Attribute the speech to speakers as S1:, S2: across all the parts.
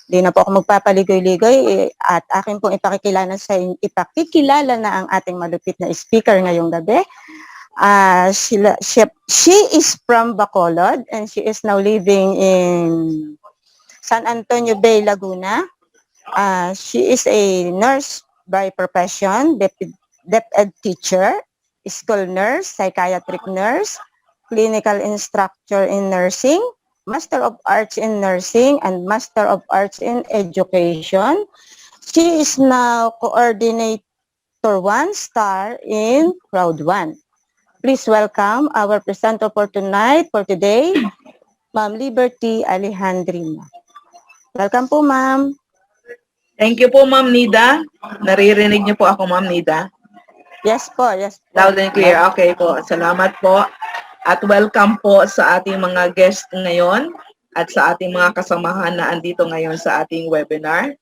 S1: Di na po ako magpapaligoy-ligoy at akin pong ipakikilala na ang ating malupit na speaker ngayong gabi. She is from Bacolod and she is now living in San Antonio Bay, Laguna. She is a nurse by profession, DepEd teacher, school nurse, psychiatric nurse, clinical instructor in nursing, Master of Arts in Nursing, and Master of Arts in Education. She is now Coordinator 1 Star in Crowd 1. Please welcome our presenter for today, Ma'am Liberty Alejandrina. Welcome po, Ma'am.
S2: Thank you po, Ma'am Nida. Naririnig niyo po ako, Ma'am Nida?
S1: Yes po, yes po.
S2: Loud and clear. Okay po. Salamat po. At welcome po sa ating mga guest ngayon at sa ating mga kasamahan na andito ngayon sa ating webinar.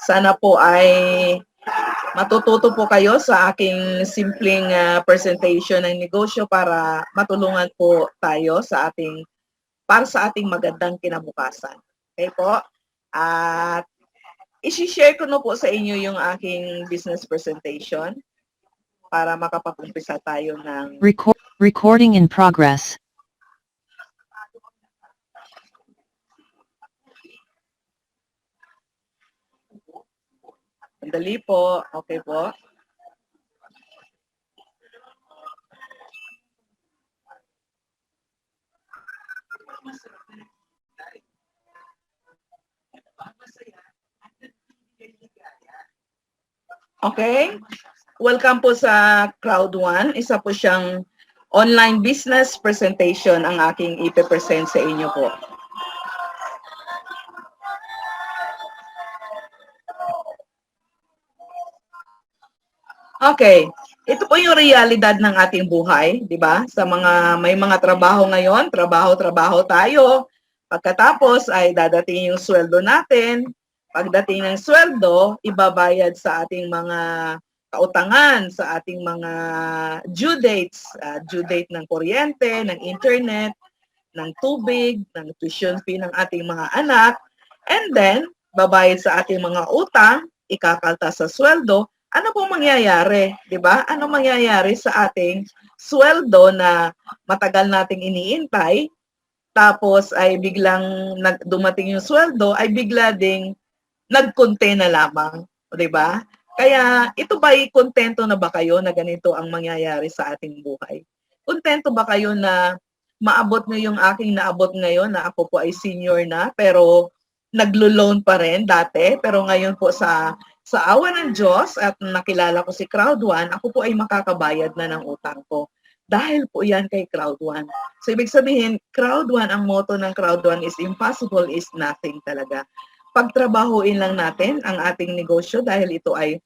S2: Sana po ay matututo po kayo sa aking simpleng presentation ng negosyo para matulungan po tayo para sa ating magandang kinabukasan. Okay po? At i-share ko na po sa inyo yung aking business presentation para makapag-umpisa tayo ng
S3: recording in progress.
S2: Sandali po. Okay po. Okay. Welcome po sa Crowd 1. Isa po siyang online business presentation ang aking ipe-present sa inyo po. Okay. Ito po yung realidad ng ating buhay, di ba? May mga trabaho ngayon, trabaho tayo. Pagkatapos ay dadating yung sweldo natin. Pagdating ng sweldo, ibabayad sa ating mga kautangan, sa ating mga due dates, due date ng kuryente, ng internet, ng tubig, ng tuition fee ng ating mga anak, and then, babayad sa ating mga utang, ikakalta sa sweldo. Ano po mangyayari, di ba? Ano mangyayari sa ating sweldo na matagal nating iniintay, tapos ay biglang dumating yung sweldo, ay bigla ding nagkonte na lamang, di ba? Kaya ito ba'y kontento na ba kayo na ganito ang mangyayari sa ating buhay? Kontento ba kayo na maabot nyo yung aking naabot ngayon na ako po ay senior na pero naglo-loan pa rin dati, pero ngayon po sa awa ng Diyos at nakilala ko si Crowd 1, ako po ay makakabayad na ng utang ko. Dahil po yan kay Crowd 1. So ibig sabihin, Crowd 1, ang motto ng Crowd 1 is impossible is nothing talaga. Pagtrabahuin lang natin ang ating negosyo dahil ito ay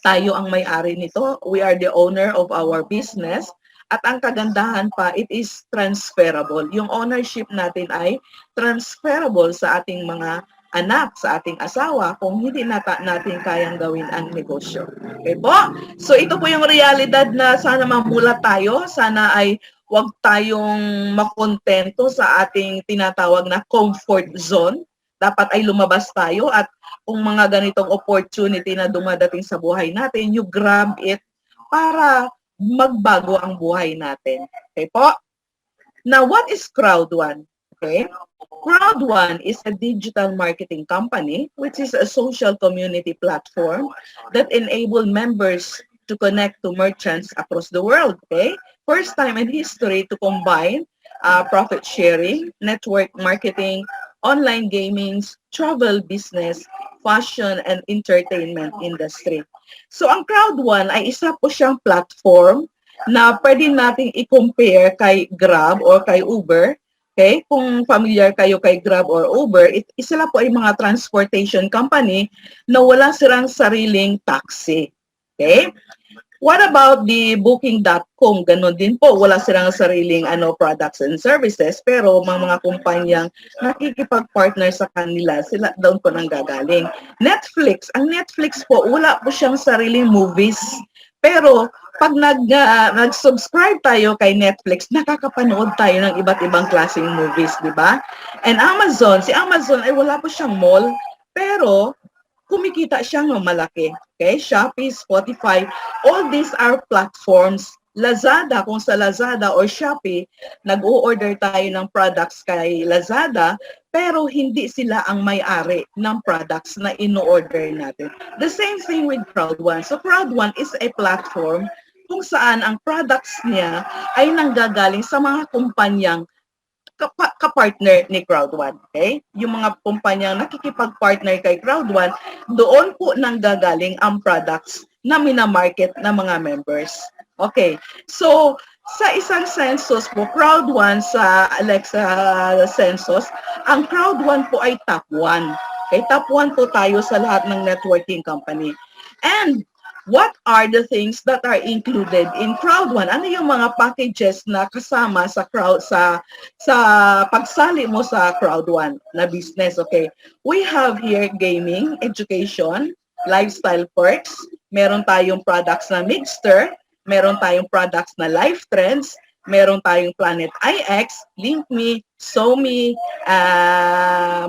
S2: tayo ang may-ari nito. We are the owner of our business. At ang kagandahan pa, it is transferable. Yung ownership natin ay transferable sa ating mga anak, sa ating asawa, kung hindi natin kayang gawin ang negosyo. Okay po? So ito po yung realidad na sana mamulat tayo. Sana ay huwag tayong makontento sa ating tinatawag na comfort zone. Dapat ay lumabas tayo at kung mga ganitong opportunity na dumadating sa buhay natin, you grab it para magbago ang buhay natin. Okay po? Now, what is Crowd 1? Okay? Crowd 1 is a digital marketing company which is a social community platform that enable members to connect to merchants across the world. Okay? First time in history to combine profit sharing, network marketing, online gaming, travel business, fashion, and entertainment industry. So, ang Crowd 1 ay isa po siyang platform na pwede nating i-compare kay Grab or kay Uber. Okay? Kung familiar kayo kay Grab or Uber, sila po ay mga transportation company na wala silang sariling taxi. Okay? What about the Booking.com? Ganon din po, wala silang sariling products and services, pero mga kumpanyang nakikipag-partner sa kanila, sila doon po nang gagaling. Netflix, ang Netflix po, wala po siyang sariling movies, pero pag nag-subscribe tayo kay Netflix, nakakapanood tayo ng iba't ibang klaseng movies, di ba? And Amazon, si Amazon ay wala po siyang mall, pero kumikita siyang malaki. Okay? Shopee, Spotify, all these are platforms. Lazada, kung sa Lazada or Shopee, nag-o-order tayo ng products kay Lazada, pero hindi sila ang may-ari ng products na ino-order natin. The same thing with Crowd1. So Crowd1 is a platform kung saan ang products niya ay nanggagaling sa mga kumpanyang kapartner ni Crowd1. Okay? Yung mga kumpanyang nakikipag-partner kay Crowd1, doon po nanggagaling ang products na minamarket ng mga members. Okay. So, sa isang census po, Crowd1 sa Alexa census, ang Crowd1 po ay top 1. Okay, top 1 po tayo sa lahat ng networking company. And what are the things that are included in Crowd1? Ano yung mga packages na kasama sa pagsali mo sa Crowd1 na business? Okay. We have here gaming, education, lifestyle perks, meron tayong products na Mixter, meron tayong products na Life Trends, meron tayong Planet IX, LinkMe, SoMe,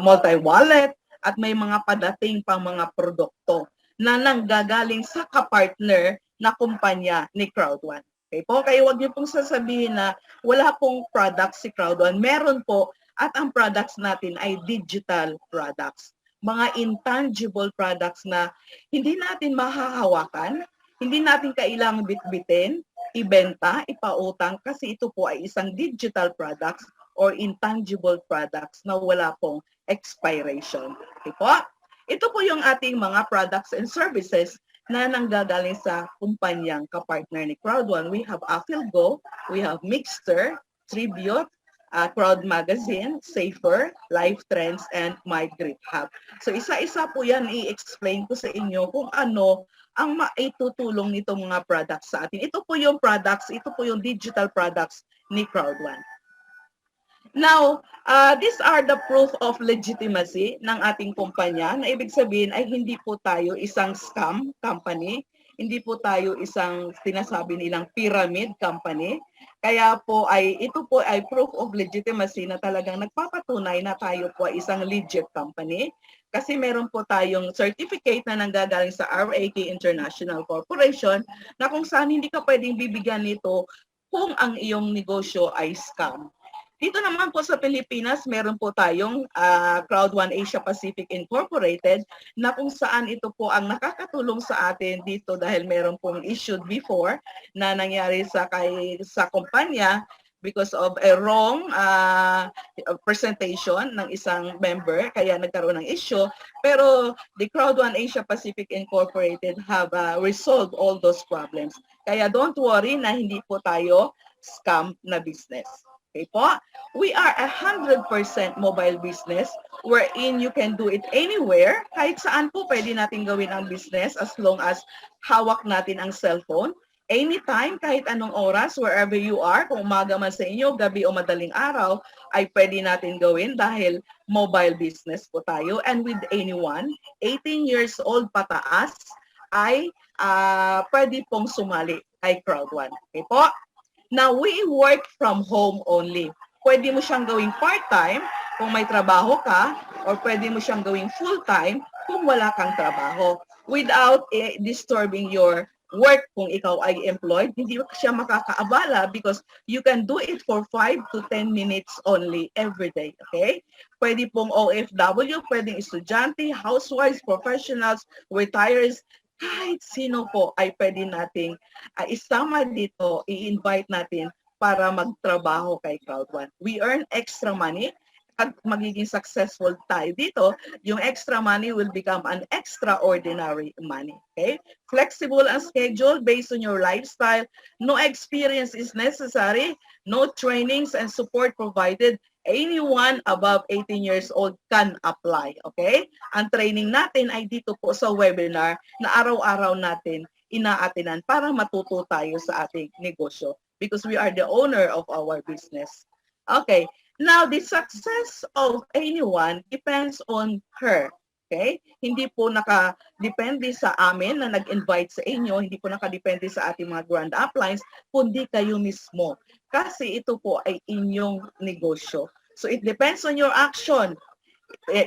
S2: Multi-Wallet, at may mga padating pang mga produkto na nanggagaling sa kapartner na kumpanya ni Crowd1. Okay po? Kaya huwag niyo pong sasabihin na wala pong products si Crowd1. Meron po, at ang products natin ay digital products. Mga intangible products na hindi natin mahahawakan, hindi natin kailangang bitbitin, ibenta, ipautang kasi ito po ay isang digital products or intangible products na wala pong expiration. Okay po? Ito po yung ating mga products and services na nanggagaling sa kumpanyang kapartner ni Crowd1. We have Affilgo, we have Mixter, Tribute, Crowd Magazine, Safer, Life Trends, and My Grip Hub. So isa-isa po yan i-explain ko sa inyo kung ano ang maitutulong nitong mga products sa atin. Ito po yung products, ito po yung digital products ni Crowd1. Now, these are the proof of legitimacy ng ating kumpanya na ibig sabihin ay hindi po tayo isang scam company, hindi po tayo isang sinasabi nilang pyramid company. Kaya po ito po ay proof of legitimacy na talagang nagpapatunay na tayo po ay isang legit company. Kasi meron po tayong certificate na nanggagaling sa RAK International Corporation na kung saan hindi ka pwedeng bibigyan nito kung ang iyong negosyo ay scam. Dito naman po sa Pilipinas, meron po tayong Crowd1 Asia Pacific Incorporated na kung saan ito po ang nakakatulong sa atin dito dahil meron pong issued before na nangyari sa kumpanya because of a wrong presentation ng isang member, kaya nagkaroon ng issue. Pero the Crowd1 Asia Pacific Incorporated have resolved all those problems. Kaya don't worry na hindi po tayo scam na business. Okay po? We are 100% mobile business wherein you can do it anywhere. Kahit saan po pwede natin gawin ang business as long as hawak natin ang cellphone. Anytime, kahit anong oras, wherever you are, kung umaga man sa inyo, gabi o madaling araw, ay pwede natin gawin dahil mobile business po tayo. And with anyone, 18 years old pataas, ay pwede pong sumali kay Crowd1. Okay po? Now, we work from home only. Pwede mo siyang gawing part-time kung may trabaho ka, or pwede mo siyang gawing full-time kung wala kang trabaho without disturbing your work. Kung ikaw ay employed, hindi siya makakaabala because you can do it for 5 to 10 minutes only every day. Okay? Pwede pong OFW, pwedeng estudyante, housewives, professionals, retirees, kahit sino po ay pwede nating isama dito, i-invite natin para magtrabaho kay Crowd1. We earn extra money. Pag magiging successful tayo dito, yung extra money will become an extraordinary money. Okay? Flexible ang schedule based on your lifestyle. No experience is necessary. No trainings and support provided. Anyone above 18 years old can apply. Okay? Ang training natin ay dito po sa webinar na araw-araw natin inaatinan para matuto tayo sa ating negosyo because we are the owner of our business. Okay. Now, the success of anyone depends on her. Okay? Hindi po nakadepende sa amin na nag-invite sa inyo, hindi po nakadepende sa ating mga grand uplines, kundi kayo mismo. Kasi ito po ay inyong negosyo. So it depends on your action.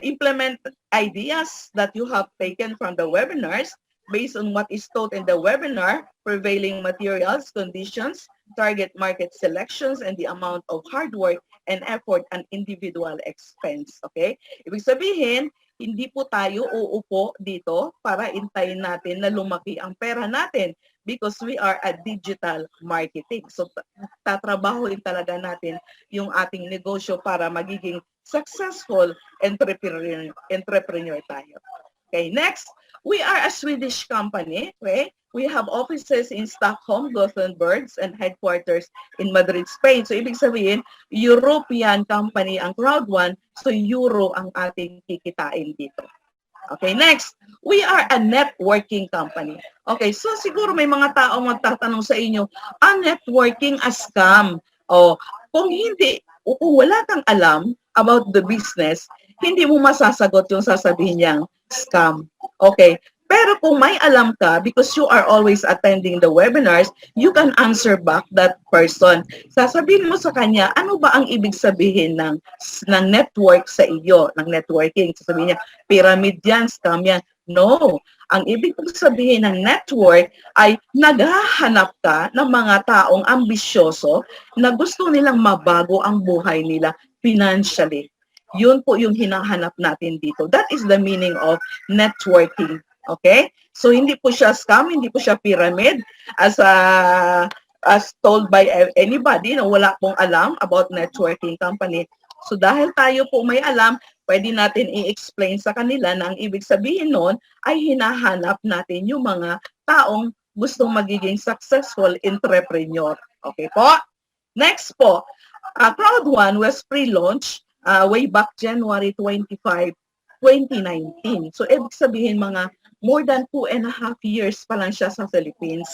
S2: Implement ideas that you have taken from the webinars based on what is taught in the webinar, prevailing materials, conditions, target market selections, and the amount of hard work and effort and individual expense. Okay? Ibig sabihin, hindi po tayo uupo dito para intayin natin na lumaki ang pera natin because we are a digital marketing. So, tatrabahoin talaga natin yung ating negosyo para magiging successful entrepreneur tayo. Okay, next, we are a Swedish company. Okay? We have offices in Stockholm, Gothenburg, and headquarters in Madrid, Spain. So, ibig sabihin, European company ang Crowd1, so Euro ang ating kikitain dito. Okay, next, we are a networking company. Okay, so siguro may mga tao magtatanong sa inyo, networking a scam? O, kung hindi, o kung wala kang alam about the business, hindi mo masasagot yung sasabihin niyang scam. Okay, pero kung may alam ka, because you are always attending the webinars, you can answer back that person. Sasabihin mo sa kanya, ano ba ang ibig sabihin ng network sa iyo, ng networking? Sasabihin niya, pyramid yan, scam yan. No. Ang ibig sabihin ng network ay naghahanap ka ng mga taong ambisyoso na gusto nilang mabago ang buhay nila financially. Yun po yung hinahanap natin dito. That is the meaning of networking. Okay? So hindi po siya scam, hindi po siya pyramid as told by anybody na wala pong alam about networking company. So dahil tayo po may alam, pwede natin i-explain sa kanila na ang ibig sabihin nun ay hinahanap natin yung mga taong gustong magiging successful entrepreneur. Okay po? Next po, Crowd1 was pre-launch way back January 25, 2019. So, ibig sabihin mga more than 2.5 years pa lang siya sa Philippines.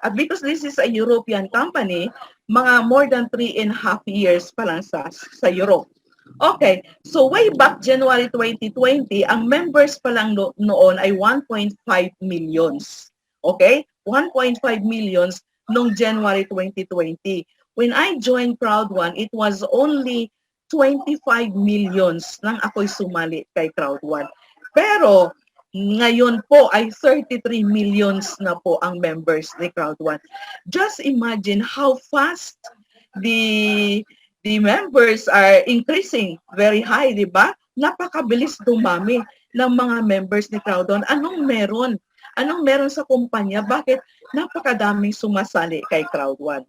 S2: At because this is a European company, mga more than 3.5 years pa lang sa Europe. Okay, so way back January 2020, ang members pa lang noon ay 1.5 millions. Okay? 1.5 millions noong January 2020. When I joined Crowd1, it was only 25 millions nang ako'y sumali kay Crowd1. Pero ngayon po ay 33 millions na po ang members ni Crowd1. Just imagine how fast the members are increasing very high, di ba? Napakabilis dumami ng mga members ni Crowd1. Anong meron? Anong meron sa kumpanya? Bakit napakadaming sumasali kay Crowd1?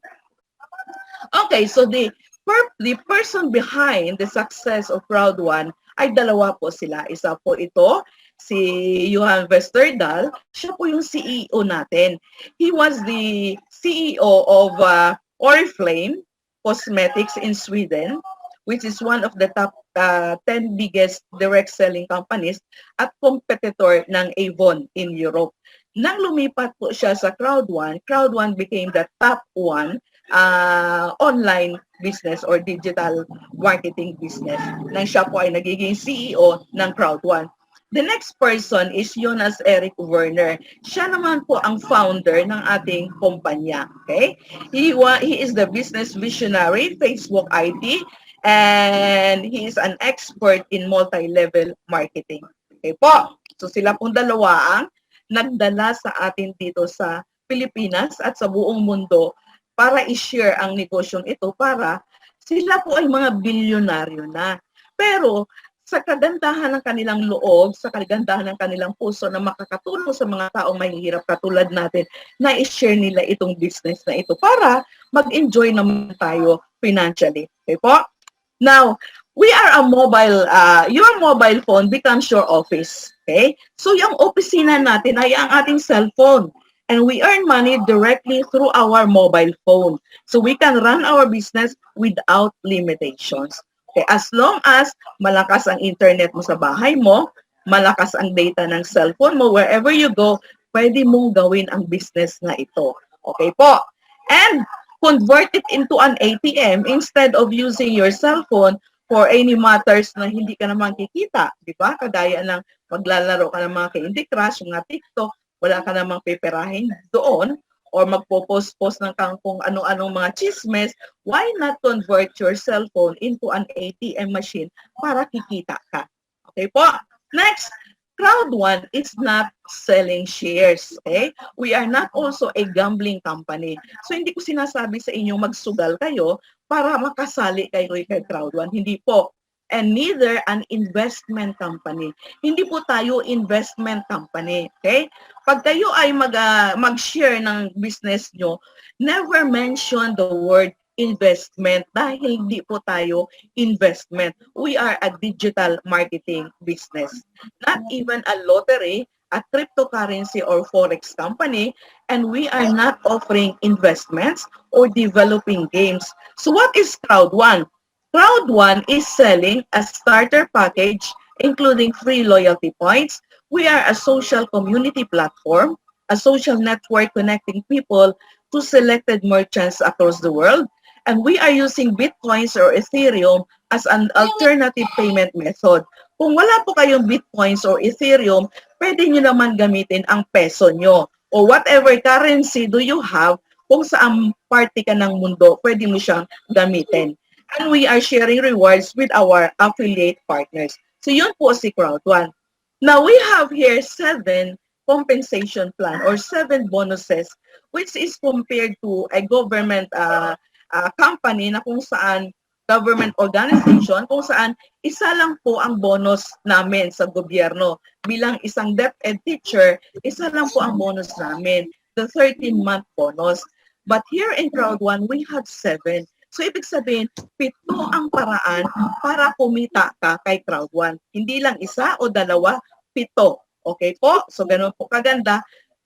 S2: Okay, so the person behind the success of Crowd1 ay dalawa po sila. Isa po ito, si Johan Westerdahl. Siya po yung CEO natin. He was the CEO of Oriflame Cosmetics in Sweden, which is one of the top 10 biggest direct selling companies at competitor ng Avon in Europe. Nang lumipat po siya sa Crowd1, Crowd1 became the top 1 online business or digital marketing business nang siya po ay nagiging CEO ng Crowd1. The next person is Jonas Erik Werner. Siya naman po ang founder ng ating kumpanya. Okay? He is the business visionary, Facebook IT, and he is an expert in multi-level marketing. Okay po? So sila pong dalawa ang nagdala sa atin dito sa Pilipinas at sa buong mundo para i-share ang negosyong ito para sila po ay mga bilyonaryo na. Pero sa kagandahan ng kanilang loob, sa kagandahan ng kanilang puso na makakatulong sa mga taong mahihirap katulad natin na i-share nila itong business na ito para mag-enjoy naman tayo financially. Okay po? Now, we are a mobile, your mobile phone becomes your office. Okay? So yung opisina natin ay ang ating cellphone. And we earn money directly through our mobile phone. So we can run our business without limitations. Okay, as long as malakas ang internet mo sa bahay mo, malakas ang data ng cellphone mo, wherever you go, pwede mong gawin ang business na ito. Okay po? And convert it into an ATM instead of using your cellphone for any matters na hindi ka naman kikita, di ba? Kagaya ng maglalaro ka ng mga Candy Crush, mga TikTok, wala ka namang piperahin doon, or magpo-post-post ng kung ano-anong mga chismes, why not convert your cellphone into an ATM machine para kikita ka? Okay po. Next, Crowd1 is not selling shares. Okay? We are not also a gambling company. So hindi ko sinasabi sa inyo magsugal kayo para makasali kayo kay Crowd1. Hindi po. And neither an investment company. Hindi po tayo investment company. Okay? Pag kayo ay mag-share ng business nyo, never mention the word investment dahil hindi po tayo investment. We are a digital marketing business. Not even a lottery, a cryptocurrency or forex company, and we are not offering investments or developing games. So what is Crowd1? Crowd1 is selling a starter package including free loyalty points. We are a social community platform, a social network connecting people to selected merchants across the world. And we are using Bitcoins or Ethereum as an alternative payment method. Kung wala po kayong Bitcoins or Ethereum, pwede nyo naman gamitin ang peso nyo. O whatever currency do you have, kung saan party ka ng mundo, pwede mo siyang gamitin. And we are sharing rewards with our affiliate partners. So yun po si Crowd1. Now we have here 7 compensation plan or 7 bonuses which is compared to a government company na kung saan government organization kung saan isa lang po ang bonus namin sa gobyerno. Bilang isang DepEd teacher, isa lang po ang bonus namin, the 13-month bonus. But here in Crowd1, we have 7. So ibig sabihin, 7 ang paraan para kumita ka kay Crowd1. Hindi lang isa o dalawa, 7. Okay po? So ganun po kaganda.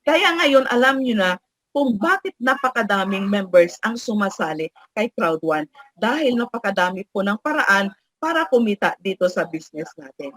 S2: Kaya ngayon alam nyo na kung bakit napakadaming members ang sumasali kay Crowd1 dahil napakadami po ng paraan para kumita dito sa business natin.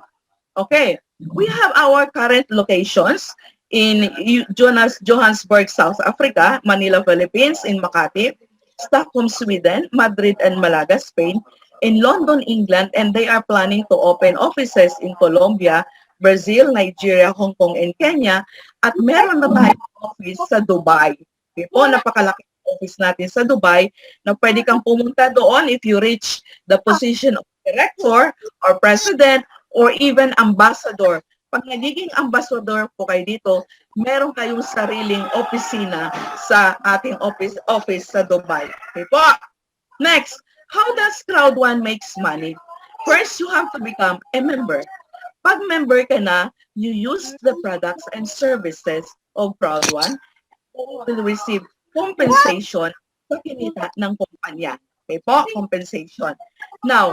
S2: Okay, we have our current locations in Johannesburg, South Africa, Manila, Philippines, in Makati, Stockholm, Sweden, Madrid and Malaga, Spain, in London, England, and they are planning to open offices in Colombia, Brazil, Nigeria, Hong Kong, and Kenya, at meron na tayong office sa Dubai. Okay po, napakalaki office natin sa Dubai na pwede kang pumunta doon if you reach the position of director or president or even ambassador. Pag nagiging ambassador po kayo dito, meron kayong sariling opisina sa ating office sa Dubai. Okay po. Next, how does Crowd1 makes money? First, you have to become a member. Pag member ka na, you use the products and services of Crowd1, you will receive compensation sa kinita ng kumpanya. Okay po, compensation. Now,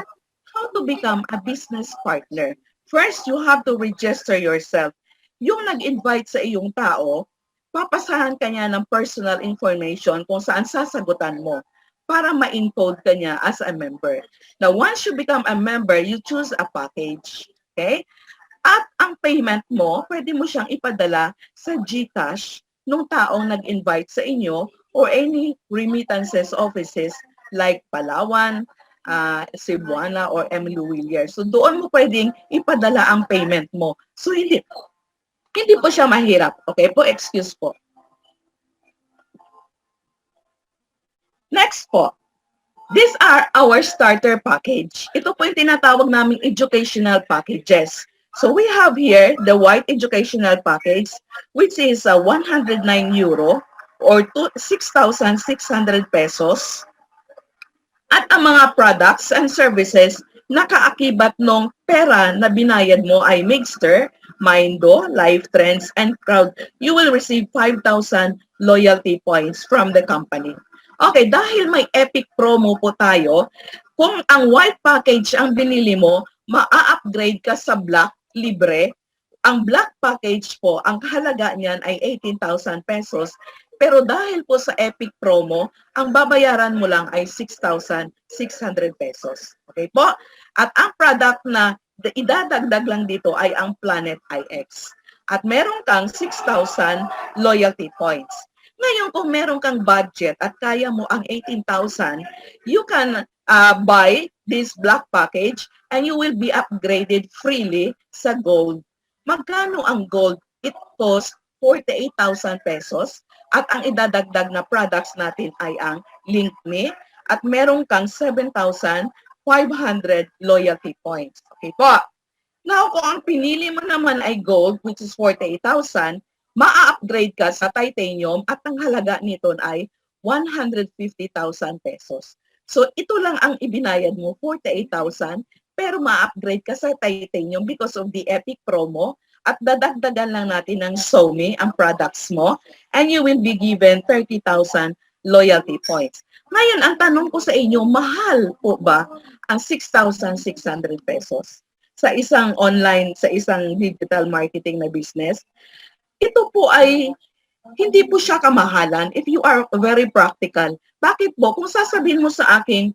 S2: how to become a business partner? First, you have to register yourself. Yung nag-invite sa iyong tao, papasahan ka niya ng personal information kung saan sasagutan mo para ma-encode ka niya as a member. Now, once you become a member, you choose a package. Okay? At ang payment mo, pwede mo siyang ipadala sa GCash nung taong nag-invite sa inyo or any remittances offices like Palawan, Cebuana, or Emily Villar. So doon mo pwedeng ipadala ang payment mo. So hindi po siya mahirap. Okay po, excuse po. Next po. These are our starter package. Ito po yung tinatawag naming educational packages. So we have here the white educational package which is 109 euro or 6,600 pesos. At ang mga products and services na kaakibat ng pera na binayad mo ay Mixter, Mindo, Life Trends, and Crowd. You will receive 5,000 loyalty points from the company. Okay, dahil may epic promo po tayo, kung ang white package ang binili mo, ma-upgrade ka sa black, libre. Ang black package po, ang kahalaga niyan ay 18,000 pesos. Pero dahil po sa epic promo, ang babayaran mo lang ay 6,600 pesos. Okay po? At ang product na idadagdag lang dito ay ang Planet IX. At meron kang 6,000 loyalty points. Ngayon, kung meron kang budget at kaya mo ang 18,000, you can buy this black package and you will be upgraded freely sa gold. Magkano ang gold? It costs 48,000 pesos at ang idadagdag na products natin ay ang Link Me at meron kang 7,500 loyalty points. Okay po. Now, kung ang pinili mo naman ay gold, which is 48,000, ma-upgrade ka sa titanium at ang halaga nito ay 150,000 pesos. So, ito lang ang ibinayad mo, 48,000, pero ma-upgrade ka sa titanium because of the epic promo at dadagdagan lang natin ng SOMI ang products mo and you will be given 30,000 loyalty points. Ngayon, ang tanong ko sa inyo, mahal po ba ang 6,600 pesos sa isang online, sa isang digital marketing na business? Ito po ay hindi po siya kamahalan if you are very practical. Bakit po? Kung sasabihin mo sa akin,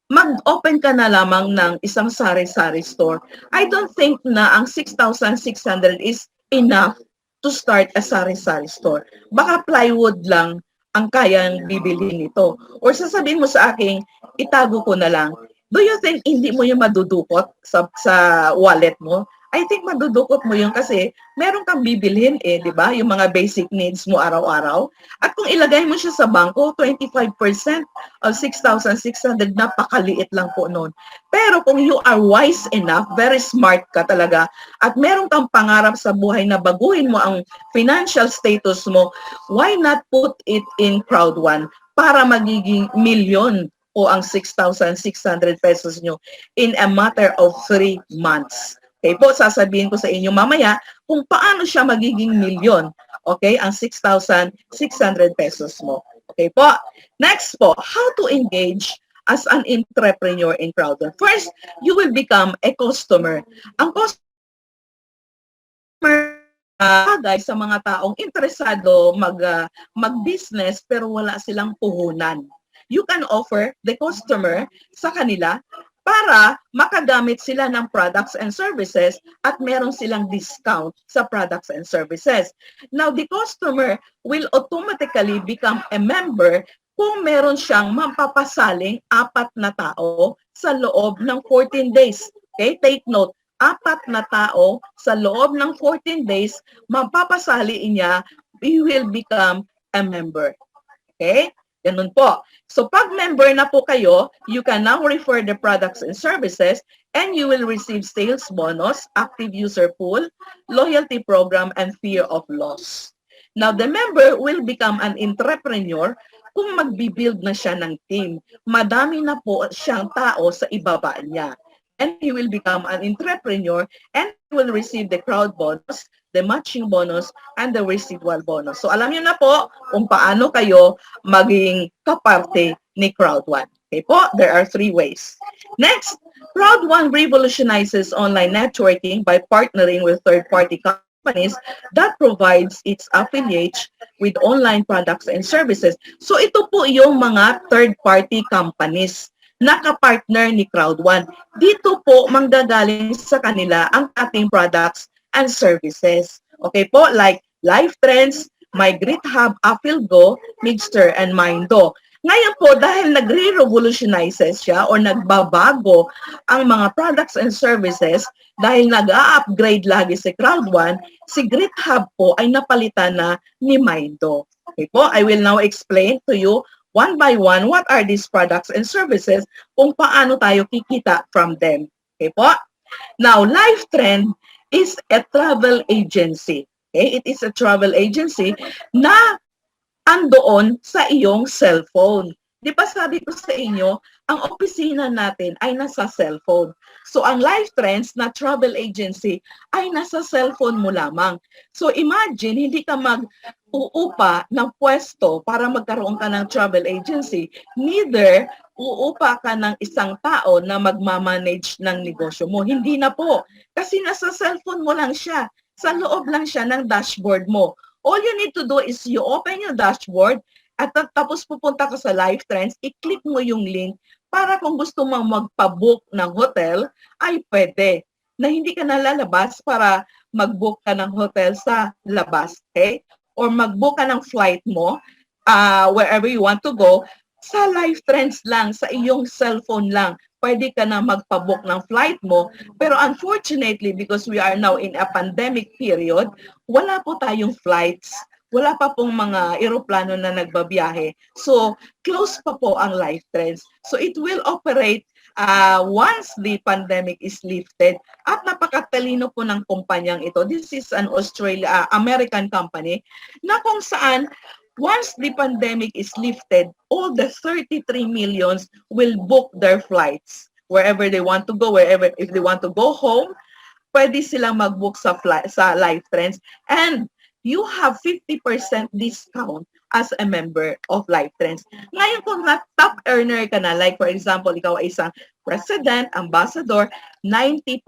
S2: mag-open ka na lamang ng isang sari-sari store, I don't think na ang 6,600 is enough to start a sari-sari store. Baka plywood lang ang kayang bibili nito. Or sasabihin mo sa akin, itago ko na lang. Do you think hindi mo yung madudukot sa wallet mo? I think madudukot mo yun kasi meron kang bibilhin di ba? Yung mga basic needs mo araw-araw. At kung ilagay mo siya sa bangko, 25% of 6,600, napakaliit lang po noon. Pero kung you are wise enough, very smart ka talaga, at meron kang pangarap sa buhay na baguhin mo ang financial status mo, why not put it in Crowd One para magiging milyon o ang 6,600 pesos nyo in a matter of 3 months. Okay po, sasabihin ko sa inyo mamaya kung paano siya magiging milyon. Okay, ang 6,600 pesos mo. Okay po. Next po, how to engage as an entrepreneur in Crowd1. First, you will become a customer. Ang customer bagay sa mga taong interesado mag-business pero wala silang puhunan. You can offer the customer sa kanila para makagamit sila ng products and services at meron silang discount sa products and services. Now, the customer will automatically become a member kung meron siyang mapapasaling 4 na tao sa loob ng 14 days. Okay, take note, 4 na tao sa loob ng 14 days, mapapasali niya, he will become a member. Okay? Ganun po. So pag member na po kayo, you can now refer the products and services and you will receive sales bonus, active user pool, loyalty program, and fear of loss. Now, the member will become an entrepreneur kung magbibuild na siya ng team. Madami na po siyang tao sa ibaba niya. And he will become an entrepreneur and will receive the crowd bonus, the matching bonus, and the residual bonus. So alam niyo na po kung paano kayo maging kaparte ni Crowd1. Okay po, there are 3 ways. Next, Crowd1 revolutionizes online networking by partnering with third-party companies that provides its affiliates with online products and services. So ito po yung mga third-party companies na kapartner ni Crowd1. Dito po manggagaling sa kanila ang ating products and services. Okay po, like Life Trends, My Great Hub, Affilgo, Mixter, and Mindo. Ngayon po, dahil nagre-revolutionizes siya o nagbabago ang mga products and services, dahil nag-a-upgrade lagi si Crowd1, si Great Hub po ay napalitan na ni Mindo. Okay po, I will now explain to you one by one what are these products and services kung paano tayo kikita from them. Okay po? Now, Life Trend is a travel agency. Okay? It is a travel agency na andoon sa iyong cellphone. Di ba sabi ko sa inyo, ang opisina natin ay nasa cellphone. So, ang Life Trends na travel agency ay nasa cellphone mo lamang. So, imagine, hindi ka mag-uupa ng pwesto para magkaroon ka ng travel agency. Neither, uupa ka ng isang tao na magmamanage ng negosyo mo. Hindi na po. Kasi nasa cellphone mo lang siya. Sa loob lang siya ng dashboard mo. All you need to do is you open your dashboard at tapos pupunta ka sa Life Trends, i-click mo yung link para kung gusto mong magpa-book ng hotel, ay pwede. Na hindi ka nalalabas para mag-book ka ng hotel sa labas. Okay? Or mag-book ka ng flight mo wherever you want to go, sa Life Trends lang, sa iyong cellphone lang, pwede ka na magpabook ng flight mo. Pero unfortunately, because we are now in a pandemic period, wala po tayong flights. Wala pa pong mga eroplano na nagbabiyahe. So, close pa po ang Life Trends. So, it will operate once the pandemic is lifted. At napakatalino po ng kumpanyang ito. This is an American company na kung saan once the pandemic is lifted, all the 33 millions will book their flights wherever they want to go, wherever, if they want to go home, pwede silang mag-book sa Life Trends. And you have 50% discount as a member of Life Trends. Ngayon kung top earner ka na, like for example, ikaw ay isang president, ambassador, 90%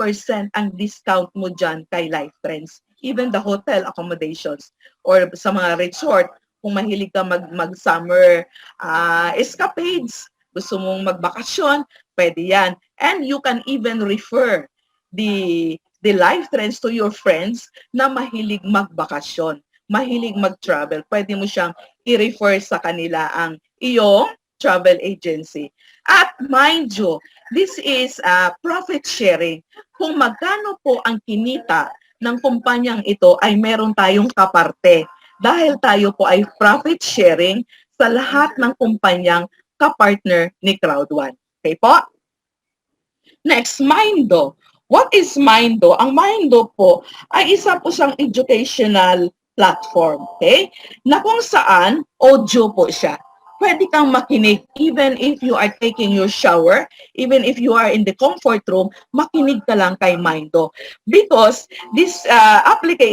S2: ang discount mo dyan kay Life Trends. Even the hotel accommodations or sa mga resort, kung mahilig ka mag-summer escapades, gusto mong magbakasyon, pwede yan. And you can even refer the Life Trends to your friends na mahilig magbakasyon, mahilig mag-travel. Pwede mo siyang i-refer sa kanila ang iyong travel agency. At mind you, this is profit sharing. Kung magkano po ang kinita ng kumpanyang ito ay meron tayong kaparte. Dahil tayo po ay profit sharing sa lahat ng kumpanyang kapartner ni Crowd1. Okay po? Next, Mindo. What is Mindo? Ang Mindo po ay isa po siyang educational platform, okay? Na kung saan audio po siya. Pwede kang makinig even if you are taking your shower, even if you are in the comfort room, makinig ka lang kay Mindo. Because this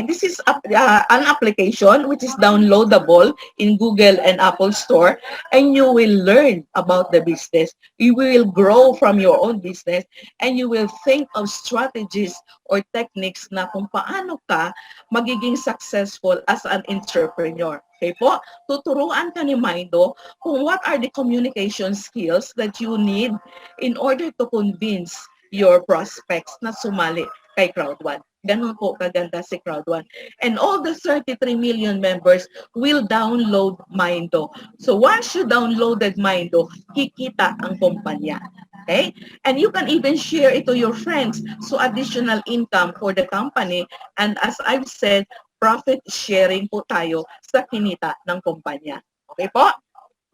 S2: this is an application which is downloadable in Google and Apple Store, and you will learn about the business. You will grow from your own business, and you will think of strategies or techniques na kung paano ka magiging successful as an entrepreneur. Okay po? Tuturuan ka ni Mindo kung what are the communication skills that you need in order to convince your prospects na sumali kay Crowd1. Ganun po kaganda si Crowd1. And all the 33 million members will download Mindo. So once you downloaded Mindo, kikita ang kumpanya. Okay? And you can even share it to your friends. So additional income for the company. And as I've said, profit sharing po tayo sa kinita ng kumpanya. Okay po?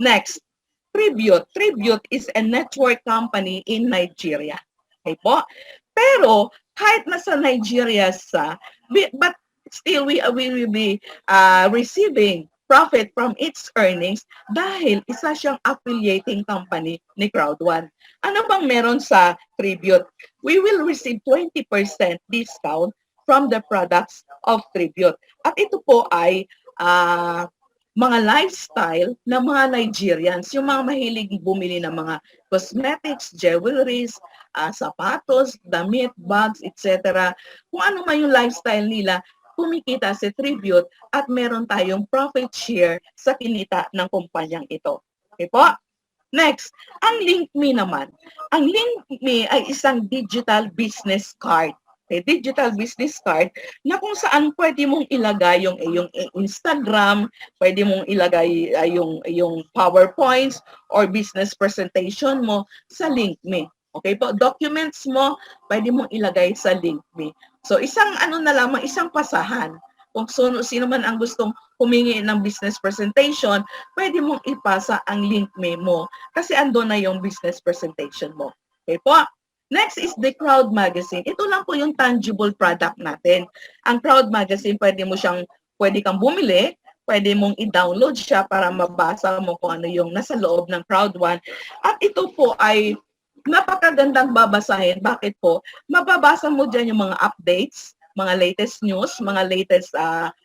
S2: Next, Tribute. Tribute is a network company in Nigeria. Okay po? Pero kahit nasa Nigeria but still we will be receiving profit from its earnings dahil isa siyang affiliating company ni Crowd1. Ano bang meron sa Tribute? We will receive 20% discount from the products of Tribute. At ito po ay mga lifestyle ng mga Nigerians, yung mga mahilig bumili ng mga cosmetics, jewelries, sapatos, damit, bags, etc. Kung ano man yung lifestyle nila, kumikita si Tribute at meron tayong profit share sa kinita ng kumpanyang ito. Okay po? Next, ang LinkMe naman. Ang LinkMe ay isang digital business card. Digital business card na kung saan pwede mong ilagay yung Instagram, pwede mong ilagay yung PowerPoints or business presentation mo sa LinkMe. Okay po, documents mo, pwede mong ilagay sa LinkMe. So isang isang pasahan. Kung sino man ang gustong humingi ng business presentation, pwede mong ipasa ang LinkMe mo kasi ando na yung business presentation mo. Okay po? Next is the Crowd Magazine. Ito lang po yung tangible product natin. Ang Crowd Magazine, pwede kang bumili, pwede mong i-download siya para mabasa mo kung ano yung nasa loob ng Crowd1. At ito po ay napakagandang babasahin. Bakit po? Mababasa mo dyan yung mga updates, mga latest news, mga latest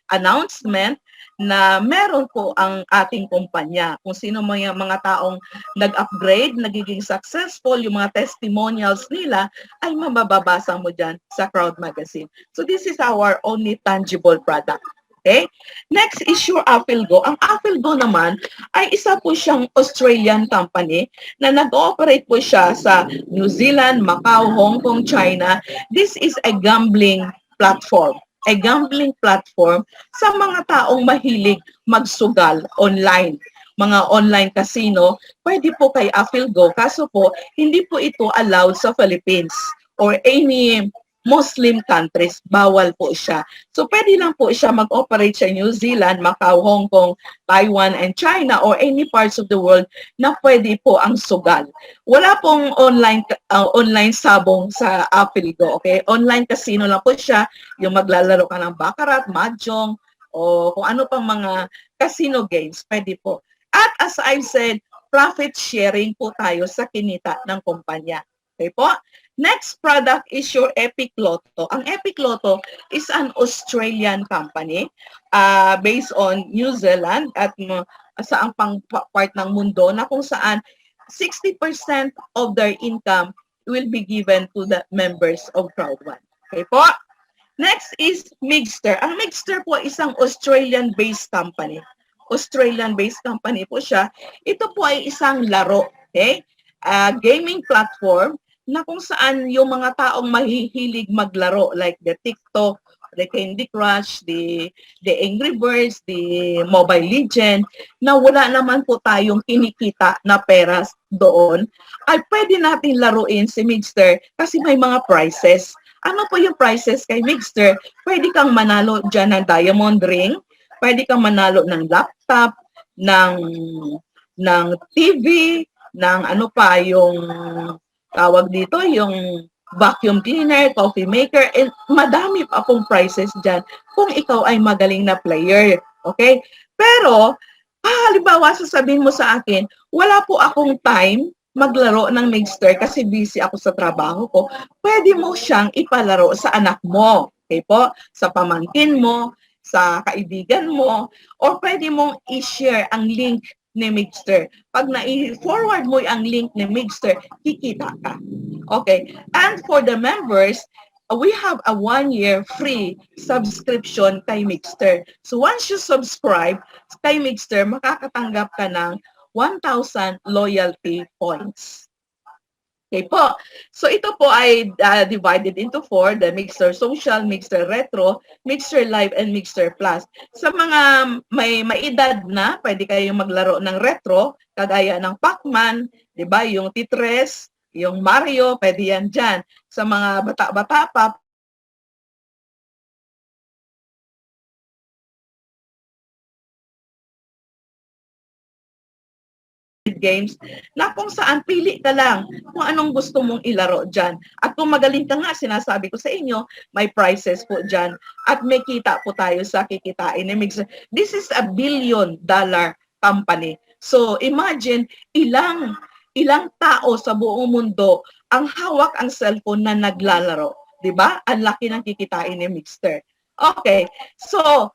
S2: announcement na meron po ang ating kumpanya. Kung sino mga taong nag-upgrade, nagiging successful, yung mga testimonials nila ay mababasa mo dyan sa Crowd Magazine. So this is our only tangible product. Okay? Next is your Affilgo. Ang Affilgo naman ay isa po siyang Australian company na nag-ooperate po siya sa New Zealand, Macau, Hong Kong, China. This is a gambling platform. A gambling platform sa mga taong mahilig magsugal online. mga online casino, pwede po kay Afilgo. Kaso po, hindi po ito allowed sa Philippines or any Muslim countries. Bawal po siya. So, pwede lang po siya mag-operate sa New Zealand, Macau, Hong Kong, Taiwan, and China, or any parts of the world na pwede po ang sugal. Wala pong online sabong sa Afilgo, okay? Online casino lang po siya, yung maglalaro ka ng baccarat, mahjong, o kung ano pang mga casino games, pwede po. At as I've said, profit sharing po tayo sa kinita ng kumpanya. Okay po? Next product is your Epic Lotto. Ang Epic Lotto is an Australian company based on New Zealand at sa ang part ng mundo na kung saan 60% of their income will be given to the members of Crowd1. Okay po? Next is Mixter. Ang Mixter po isang Australian-based company. Australian-based company po siya. Ito po ay isang laro, okay? Gaming platform na kung saan yung mga taong mahihilig maglaro like the TikTok, the Candy Crush, the Angry Birds, the Mobile Legend, na wala naman po tayong kinikita na pera doon, ay pwede natin laruin si Mixter kasi may mga prizes. Ano po yung prizes kay Mixter? Pwede kang manalo dyan ng diamond ring, pwede kang manalo ng laptop, ng TV, ng ano pa, yung tawag dito, yung vacuum cleaner, coffee maker, and madami pa pong prices dyan kung ikaw ay magaling na player. Okay? Pero, halimbawa, sasabihin mo sa akin, wala po akong time maglaro ng Mixter kasi busy ako sa trabaho ko. Pwede mo siyang ipalaro sa anak mo. Okay po? Sa pamangkin mo, sa kaibigan mo, or pwede mong i-share ang link ni Mixter. Pag na-forward mo ang link ni Mixter, kikita ka. Okay. And for the members, we have a 1-year free subscription kay Mixter. So once you subscribe kay Mixter, makakatanggap ka ng 1,000 loyalty points. Okay po. So ito po ay divided into 4, the Mixter Social, Mixter Retro, Mixter Live, and Mixter Plus. Sa mga may edad na, pwede kayong maglaro ng retro, kagaya ng Pac-Man, di ba? Yung Tetris, yung Mario, pwede yan dyan. Sa mga bata-bata pa, games na kung saan pili ka lang kung anong gusto mong ilaro dyan. At kung magaling ka nga, sinasabi ko sa inyo, may prizes po dyan at may kita po tayo sa kikitain ni Mixer. This is a $1 billion company. So imagine ilang tao sa buong mundo ang hawak ang cellphone na naglalaro. 'Di ba? Ang laki ng kikitain ni Mixer. Okay. So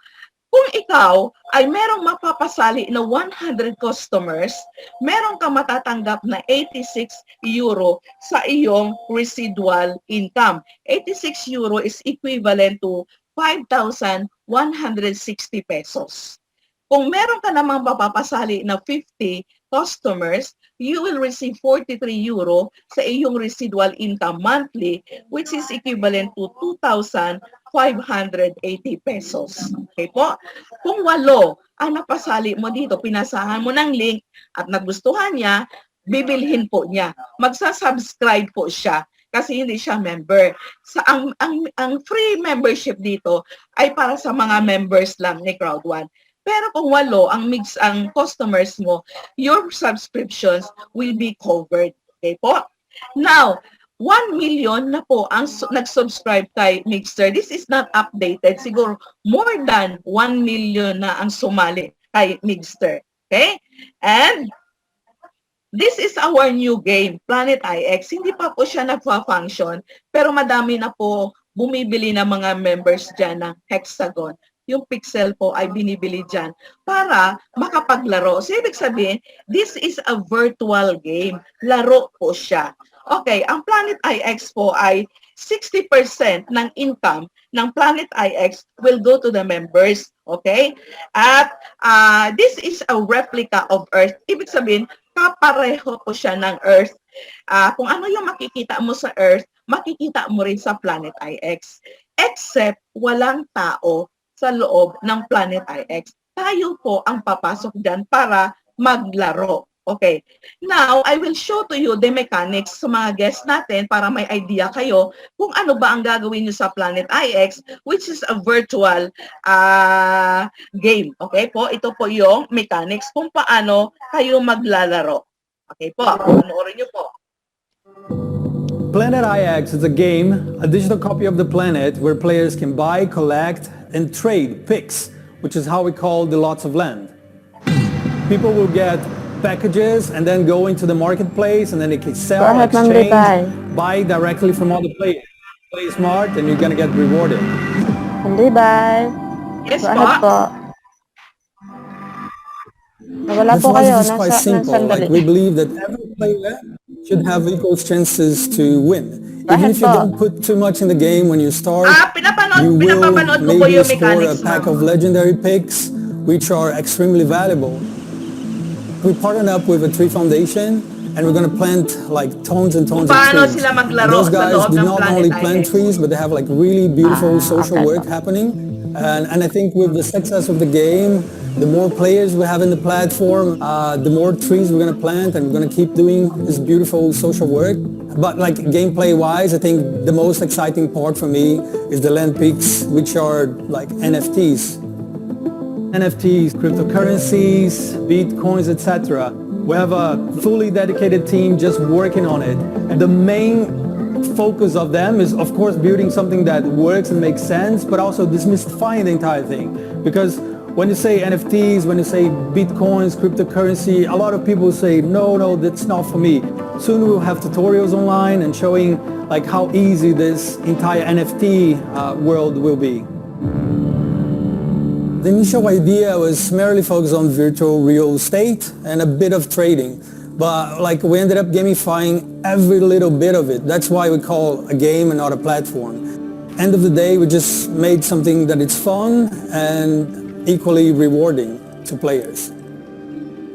S2: kung ikaw ay merong mapapasali na 100 customers, meron ka matatanggap na 86 euro sa iyong residual income. 86 euro is equivalent to 5,160 pesos. Kung meron ka namang mapapasali na 50 customers, you will receive 43 euro sa iyong residual income monthly, which is equivalent to 2,580 pesos. Okay po? Kung 8 ang napasali mo dito, pinasahan mo ng link at nagustuhan niya, bibilhin po niya. Magsasubscribe po siya kasi hindi siya member. Ang free membership dito ay para sa mga members lang ni Crowd1. Pero kung 8 ang customers mo, your subscriptions will be covered. Okay po? Now, 1 million na po ang nag-subscribe kay Mixer. This is not updated. Siguro more than 1 million na ang sumali kay Mixer. Okay? And this is our new game, Planet IX. Hindi pa po siya nagfa-function, pero madami na po bumibili ng mga members dyan ng Hexagon. Yung Pixel po ay binibili dyan para makapaglaro. So, ibig sabihin, this is a virtual game. Laro po siya. Okay, ang Planet IX po ay 60% ng income ng Planet IX will go to the members. Okay? At this is a replica of Earth. Ibig sabihin, kapareho po siya ng Earth. Kung ano yung makikita mo sa Earth, makikita mo rin sa Planet IX. Except, walang tao sa loob ng Planet IX. Tayo po ang papasok dyan para maglaro. Okay. Now, I will show to you the mechanics sa mga guests natin para may idea kayo kung ano ba ang gagawin nyo sa Planet IX, which is a virtual game. Okay po? Ito po yung mechanics kung paano kayo maglalaro. Okay po? Panoorin nyo po.
S4: Planet IX is a game, a digital copy of the planet where players can buy, collect, and trade picks, which is how we call the lots of land. People will get packages and then go into the marketplace and then they can sell,
S1: Go ahead, Ma'am
S4: exchange,
S1: Ribay.
S4: buy directly from other players. Play smart and you're gonna get rewarded.
S1: Bye.
S2: Yes
S1: Go ahead
S2: po.
S1: po. Nawala
S4: This
S1: po
S4: logic
S1: kayo.
S4: is quite simple.
S1: Sandali.
S4: Like we believe that every player should have equal chances to win.
S1: Go
S4: Even
S1: ahead
S4: if you
S1: po.
S4: don't put too much in the game when you start, you will
S2: Pinapanood ko po
S4: maybe
S2: yung
S4: score a
S2: mechanics,
S4: pack
S2: ma'am.
S4: of legendary picks, which are extremely valuable. We partnered up with a tree foundation, and we're gonna plant like tons and tons of
S2: Paano
S4: trees.
S2: sila maglaro
S4: And those
S2: sa
S4: guys
S2: loob
S4: do
S2: ng
S4: not
S2: Planet
S4: only plant
S2: IX?
S4: trees, but they have like really beautiful social
S1: okay.
S4: work happening. And I think with the success of the game, the more players we have in the platform, the more trees we're gonna plant, and we're gonna keep doing this beautiful social work. But like gameplay-wise, I think the most exciting part for me is the land picks, which are like NFTs. NFTs, cryptocurrencies, bitcoins, etc. We have a fully dedicated team just working on it. And the main focus of them is, of course, building something that works and makes sense, but also demystifying the entire thing. Because when you say NFTs, when you say bitcoins, cryptocurrency, a lot of people say, no, that's not for me. Soon we'll have tutorials online and showing like how easy this entire NFT world will be. The initial idea was merely focused on virtual real estate and a bit of trading. But like we ended up gamifying every little bit of it. That's why we call a game and not a platform. End of the day, we just made something that is fun and equally rewarding to players.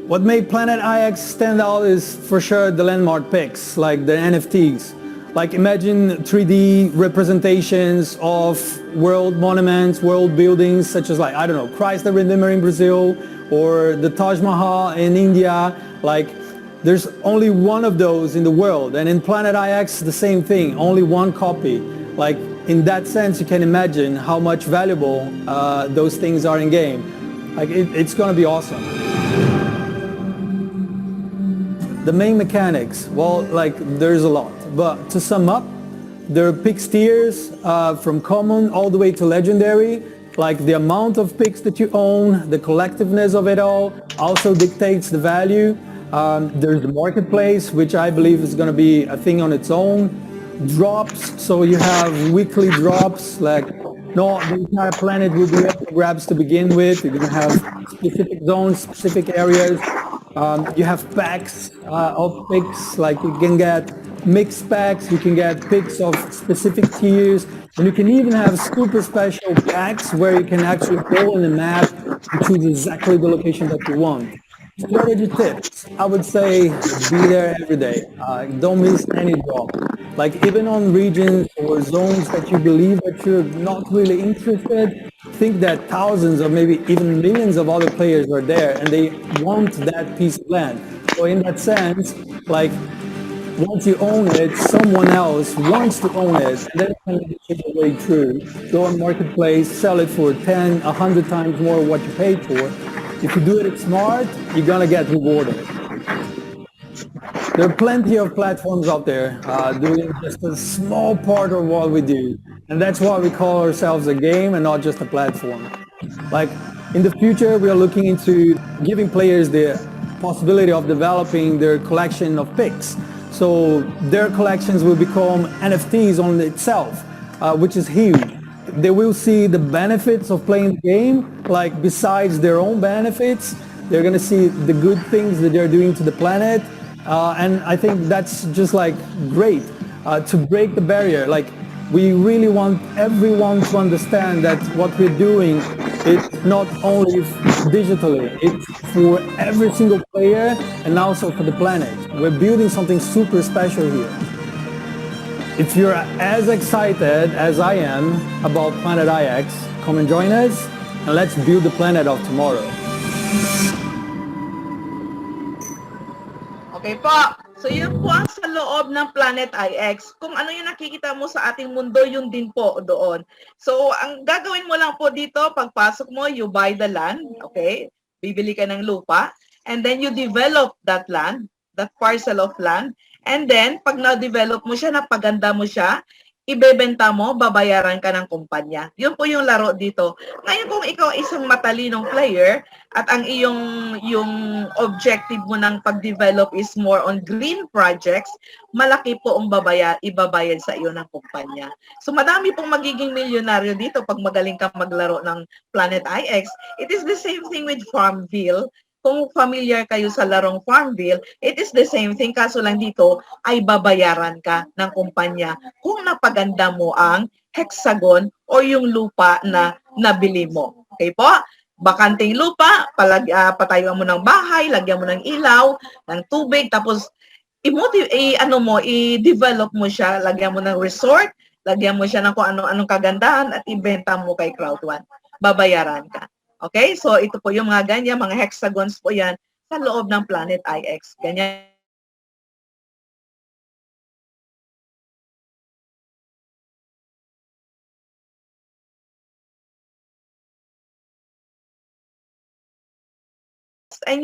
S4: What made Planet IX stand out is for sure the landmark picks, like the NFTs. Like imagine 3D representations of world monuments, world buildings, such as like, I don't know, Christ the Redeemer in Brazil or the Taj Mahal in India. Like there's only one of those in the world. And in Planet IX, the same thing, only one copy. Like in that sense, you can imagine how much valuable those things are in game. Like it's gonna be awesome. The main mechanics, well, like there's a lot, but to sum up, there are pick tiers from common all the way to legendary. Like the amount of picks that you own, the collectiveness of it all also dictates the value. There's the marketplace, which I believe is going to be a thing on its own. Drops, so you have weekly drops, like no, the entire planet will be up for grabs to begin with. You're going to have specific zones, specific areas. You have packs of picks, like you can get mixed packs, you can get picks of specific tiers, and you can even have super special packs where you can actually go on the map and choose exactly the location that you want. Strategy tips, I would say be there every day. Don't miss any drop. Like even on regions or zones that you believe that you're not really interested, think that thousands or maybe even millions of other players are there and they want that piece of land. So in that sense, like once you own it, someone else wants to own it, and then it's going to be the way through. Go on marketplace, sell it for 10, 100 times more what you paid for. If you do it smart, you're going to get rewarded. There are plenty of platforms out there doing just a small part of what we do. And that's why we call ourselves a game and not just a platform. Like in the future, we are looking into giving players the possibility of developing their collection of picks. So their collections will become NFTs on itself, which is huge. They will see the benefits of playing the game, like besides their own benefits, they're going to see the good things that they're doing to the planet. And I think that's just like great to break the barrier. Like we really want everyone to understand that what we're doing is not only digitally, it's for every single player and also for the planet. We're building something super special here. If you're as excited as I am about Planet IX, come and join us and let's build the planet of tomorrow.
S2: Okay po. So yun po ang sa loob ng Planet IX. Kung ano yung nakikita mo sa ating mundo, yun din po doon. So ang gagawin mo lang po dito, pagpasok mo, you buy the land, okay? Bibili ka ng lupa, and then you develop that land, that parcel of land, and then pag na-develop mo siya, napaganda mo siya, ibebenta mo, babayaran ka ng kumpanya. Yun po yung laro dito. Ngayon kung ikaw isang matalinong player at ang yung objective mo ng pag-develop is more on green projects, malaki po ang ibabayad sa iyo ng kumpanya. So madami pong magiging milyonaryo dito pag magaling ka maglaro ng Planet IX. It is the same thing with Farmville. Kung familiar kayo sa larong Farmville, it is the same thing, kaso lang dito ay babayaran ka ng kumpanya kung napaganda mo ang hexagon o yung lupa na nabili mo. Okay po? Bakanting lupa, patayuan mo ng bahay, lagyan mo ng ilaw, ng tubig, tapos i-develop mo siya, lagyan mo ng resort, lagyan mo siya ng kung anong kagandahan at ibenta mo kay Crowd1. Babayaran ka. Okay? So, ito po yung mga ganyan, mga hexagons po yan sa loob ng Planet IX. Ganyan. And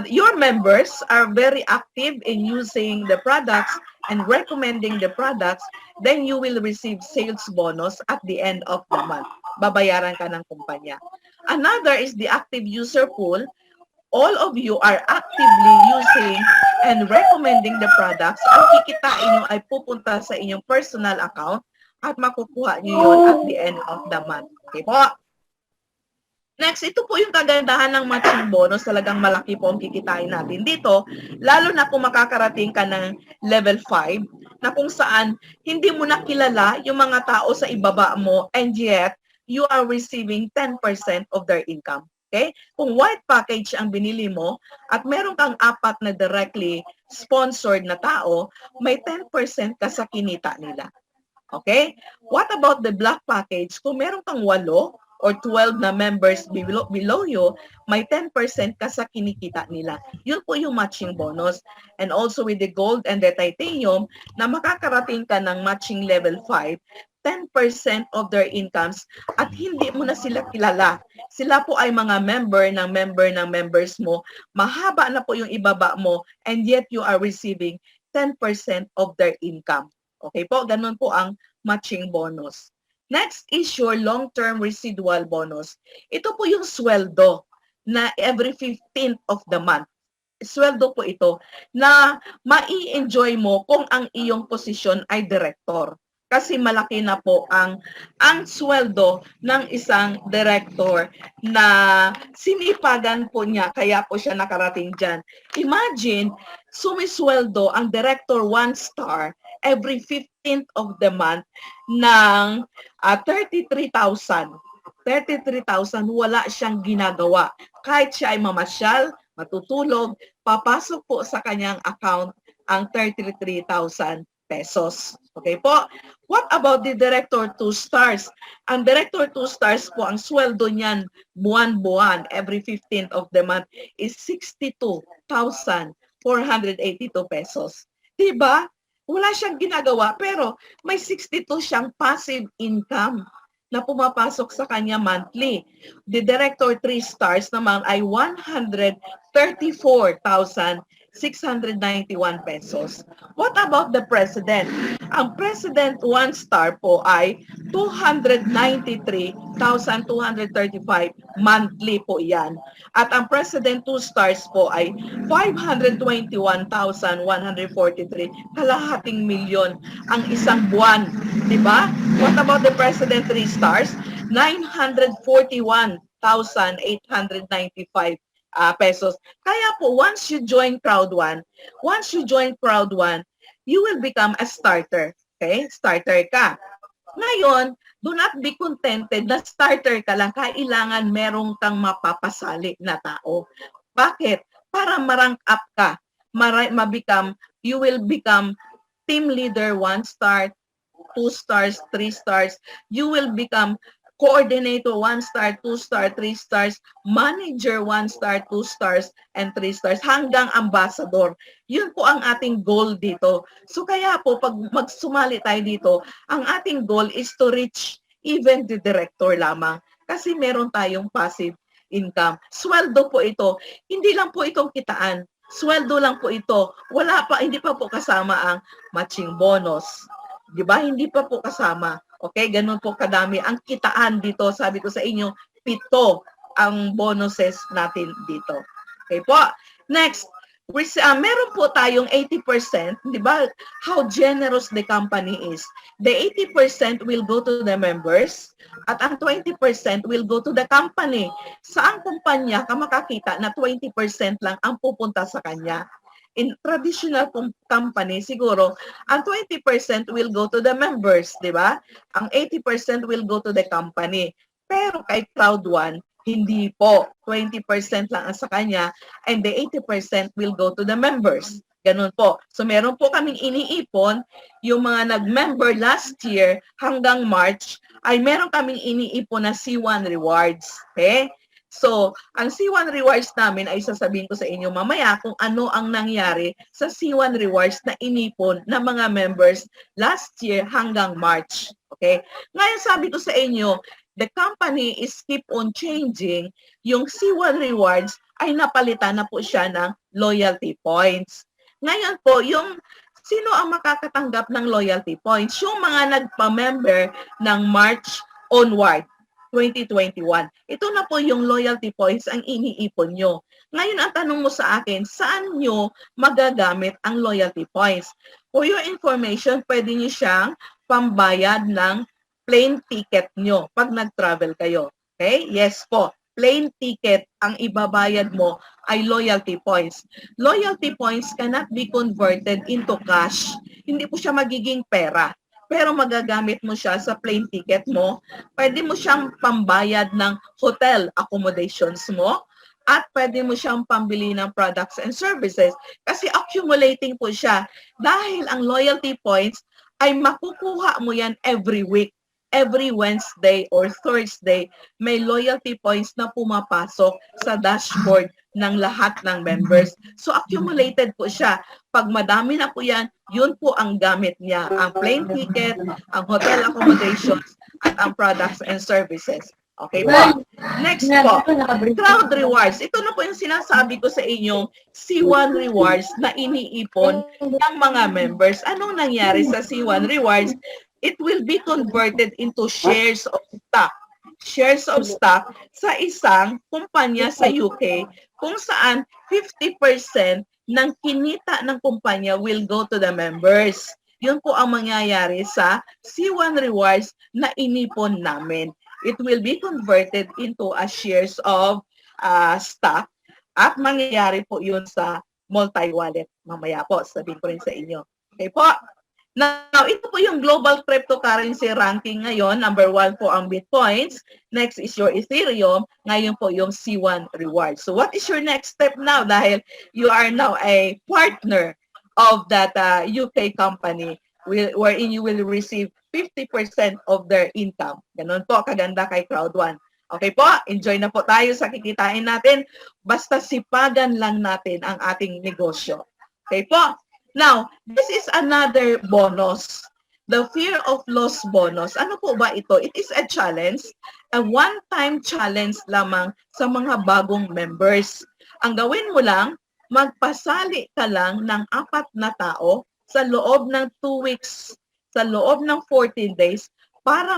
S2: your members are very active in using the products and recommending the products, then you will receive sales bonus at the end of the month. Babayaran ka ng kumpanya. Another is the active user pool. All of you are actively using and recommending the products. Ang kikitain nyo ay pupunta sa inyong personal account at makukuha nyo yun at the end of the month. Okay po? Next, ito po yung kagandahan ng matching bonus. Talagang malaki po ang kikitain natin dito. Lalo na kung makakarating ka ng level 5 na kung saan hindi mo nakilala yung mga tao sa ibaba mo and yet you are receiving 10% of their income. Okay? Kung white package ang binili mo at meron kang 4 na directly sponsored na tao, may 10% ka sa kinita nila. Okay? What about the black package? Kung meron kang 8 or 12 na members below you, may 10% ka sa kinikita nila. Yun po yung matching bonus. And also with the gold and the titanium, na makakarating ka ng matching level 5, 10% of their incomes at hindi mo na sila kilala. Sila po ay mga member ng members mo. Mahaba na po yung ibaba mo and yet you are receiving 10% of their income. Okay po, ganun po ang matching bonus. Next is your long-term residual bonus. Ito po yung sweldo na every 15th of the month. Sweldo po ito na mai-enjoy mo kung ang iyong posisyon ay director. Kasi malaki na po ang sweldo ng isang director na sinipagan po niya, kaya po siya nakarating dyan. Imagine, sumisweldo ang director 1 star every 15th of the month ng 33,000. 33,000, wala siyang ginagawa. Kahit siya ay mamasyal, matutulog, papasok po sa kanyang account ang 33,000 pesos. Okay po? What about the Director 2 stars? Ang Director 2 stars po, ang sweldo niyan buwan-buwan, every 15th of the month, is 62,482 pesos. Diba? Wala siyang ginagawa, pero may 62 siyang passive income na pumapasok sa kanya monthly. The Director 3 stars naman ay 134,691 pesos. What about the President? Ang President 1 star po ay 293,235 monthly po yan. At ang President 2 stars po ay 521,143, kalahating milyon ang isang buwan. Diba? What about the President 3 stars? 941,895 pesos. Kaya po, once you join Crowd1, you will become a starter. Okay? Starter ka. Ngayon, do not be contented na starter ka lang. Kailangan merong kang mapapasali na tao. Bakit? Para ma-rank up ka. You will become team leader 1 star, 2 stars, 3 stars. You will become coordinator 1 star, 2 star, 3 stars, manager 1 star, 2 stars, and 3 stars, hanggang ambassador. Yun po ang ating goal dito. So kaya po, pag magsumali tayo dito, ang ating goal is to reach even the director lamang. Kasi meron tayong passive income. Sweldo po ito. Hindi lang po itong kitaan. Sweldo lang po ito. Hindi pa po kasama ang matching bonus. Di ba? Hindi pa po kasama. Okay, ganun po kadami ang kitaan dito. Sabi ko sa inyo, 7 ang bonuses natin dito. Okay po. Next, meron po tayong 80%, di ba? How generous the company is. The 80% will go to the members at ang 20% will go to the company. Saang kumpanya ka makakita na 20% lang ang pupunta sa kanya? In traditional company, siguro, ang 20% will go to the members, di ba? Ang 80% will go to the company. Pero kay Cloud1, hindi po. 20% lang ang sa kanya and the 80% will go to the members. Ganun po. So meron po kaming iniipon, yung mga nag-member last year hanggang March, ay meron kaming iniipon na C1 rewards. Okay? So, ang C1 rewards namin ay sasabihin ko sa inyo mamaya kung ano ang nangyari sa C1 rewards na inipon ng mga members last year hanggang March. Okay? Ngayon sabi ko sa inyo, the company is keep on changing. Yung C1 rewards ay napalitan na po siya ng loyalty points. Ngayon po, sino ang makakatanggap ng loyalty points? Yung mga nagpa-member ng March onward, 2021. Ito na po yung loyalty points ang iniipon nyo. Ngayon, ang tanong mo sa akin, saan nyo magagamit ang loyalty points? For your information, pwede nyo siyang pambayad ng plane ticket nyo pag nag-travel kayo. Okay? Yes po. Plane ticket ang ibabayad mo ay loyalty points. Loyalty points cannot be converted into cash. Hindi po siya magiging pera. Pero magagamit mo siya sa plane ticket mo. Pwede mo siyang pambayad ng hotel accommodations mo at pwede mo siyang pambili ng products and services kasi accumulating po siya. Dahil ang loyalty points ay makukuha mo yan every week. Every Wednesday or Thursday, may loyalty points na pumapasok sa dashboard ng lahat ng members. So accumulated po siya. Pag madami na po yan, yun po ang gamit niya. Ang plane ticket, ang hotel accommodations, at ang products and services. Okay po. Next po, Cloud Rewards. Ito na po yung sinasabi ko sa inyong C1 Rewards na iniipon ng mga members. Anong nangyari sa C1 Rewards? It will be converted into shares of stock. Shares of stock sa isang kumpanya sa UK kung saan 50% ng kinita ng kumpanya will go to the members. Yun po ang mangyayari sa C1 Rewards na inipon namin. It will be converted into a shares of stock at mangyayari po yun sa multi-wallet. Mamaya po, sabihin ko rin sa inyo. Okay po? Now, ito po yung global cryptocurrency ranking ngayon. Number 1 po ang Bitcoins. Next is your Ethereum. Ngayon po yung C1 Rewards. So what is your next step now? Dahil you are now a partner of that UK company wherein you will receive 50% of their income. Ganun po, kaganda kay Crowd1. Okay po, enjoy na po tayo sa kikitain natin. Basta sipagan lang natin ang ating negosyo. Okay po? Now, this is another bonus. The fear of loss bonus. Ano po ba ito? It is a challenge, a one-time challenge lamang sa mga bagong members. Ang gawin mo lang, magpasali ka lang ng 4 na tao sa loob ng 2 weeks, sa loob ng 14 days, para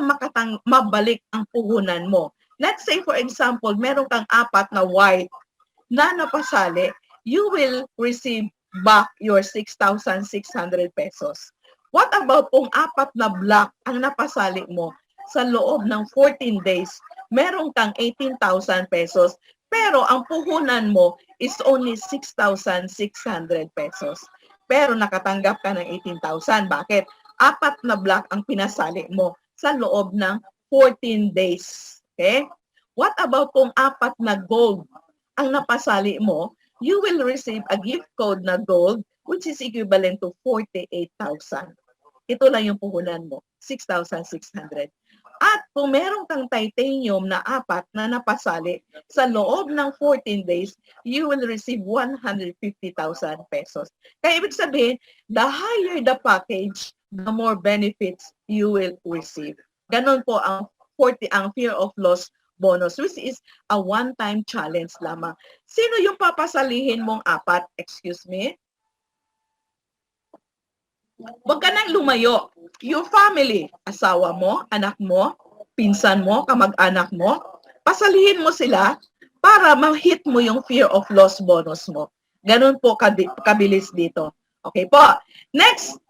S2: mabalik ang puhunan mo. Let's say, for example, meron kang 4 na white na napasali, you will receive back your 6,600 pesos. What about kung 4 na black ang napasali mo sa loob ng 14 days, meron kang 18,000 pesos, pero ang puhunan mo is only 6,600 pesos. Pero nakatanggap ka ng 18,000. Bakit? 4 na black ang pinasali mo sa loob ng 14 days. Okay? What about kung 4 na gold ang napasali mo? You will receive a gift code na gold which is equivalent to 48,000. Ito lang yung puhunan mo, 6,600. At kung meron kang titanium na 4 na napasali, sa loob ng 14 days, you will receive 150,000 pesos. Kaya ibig sabihin, the higher the package, the more benefits you will receive. Ganon po ang fear of loss bonus, which is a one-time challenge lamang. Sino yung papasalihin mong 4? Excuse me? Huwag ka nang lumayo. Your family, asawa mo, anak mo, pinsan mo, kamag-anak mo, pasalihin mo sila para ma-hit mo yung fear of loss bonus mo. Ganun po kabilis dito. Okay po. Next.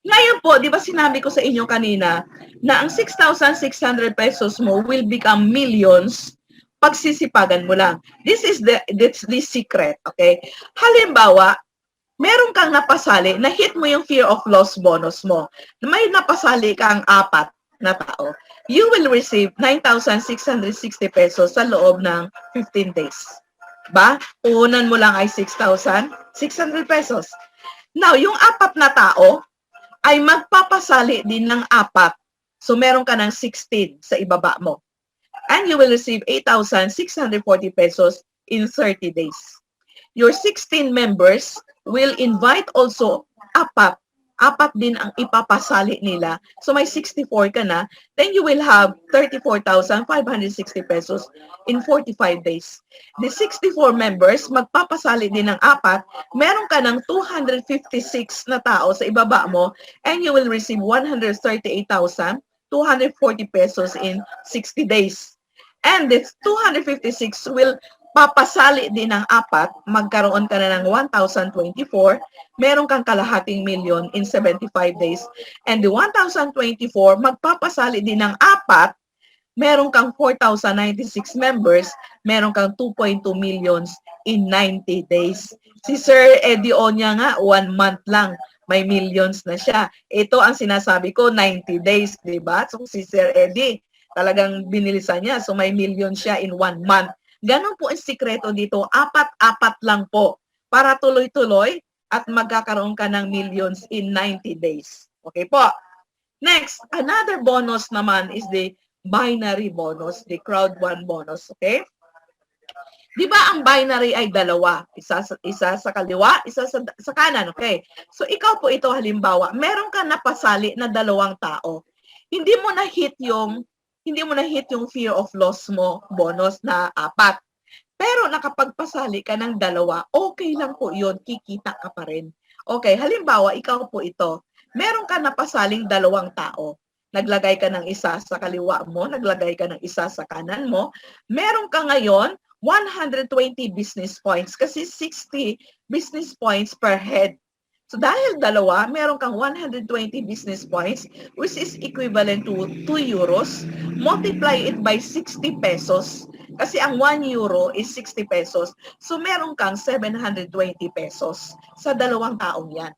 S2: Ngayon po, di ba sinabi ko sa inyo kanina na ang 6,600 pesos mo will become millions pag sisipagan mo lang. This is the secret. Okay? Halimbawa, meron kang napasali, na-hit mo yung fear of loss bonus mo. May napasali kang 4 na tao. You will receive 9,660 pesos sa loob ng 15 days. Ba? Puhunan mo lang ay 6,600 pesos. Now, yung 4 na tao ay magpapasali din ng 4. So, meron ka ng 16 sa ibaba mo. And you will receive 8,640 pesos in 30 days. Your 16 members will invite also 4 din ang ipapasali nila. So may 64 ka na, then you will have 34,560 pesos in 45 days. The 64 members, magpapasali din ng 4, meron ka ng 256 na tao sa ibaba mo, and you will receive 138,240 pesos in 60 days. And the 256 will papasali din ng 4, magkaroon ka na ng 1,024, meron kang kalahating milyon in 75 days. And the 1,024, magpapasali din ng 4, meron kang 4,096 members, meron kang 2.2 millions in 90 days. Si Sir Eddie Onya nga, 1 month lang, may millions na siya. Ito ang sinasabi ko, 90 days, di ba? So si Sir Eddie, talagang binilisan niya, so may million siya in 1 month. Ganon po ang sikreto dito, 4 lang po para tuloy-tuloy at magkakaroon ka ng millions in 90 days. Okay po. Next, another bonus naman is the binary bonus, the crowd 1 bonus. Okay? Di ba ang binary ay dalawa? Isa sa kaliwa, isa sa kanan. Okay? So ikaw po ito halimbawa, meron ka napasali na 2 tao. Hindi mo na hit yung fear of loss mo bonus na 4. Pero nakapagpasali ka ng 2, okay lang po yun, kikita ka pa rin. Okay, halimbawa, ikaw po ito, meron ka napasaling 2 tao. Naglagay ka ng isa sa kaliwa mo, naglagay ka ng isa sa kanan mo. Meron ka ngayon 120 business points kasi 60 business points per head. So dahil 2, meron kang 120 business points, which is equivalent to 2 euros. Multiply it by 60 pesos. Kasi ang 1 euro is 60 pesos. So meron kang 720 pesos sa 2 taong yan.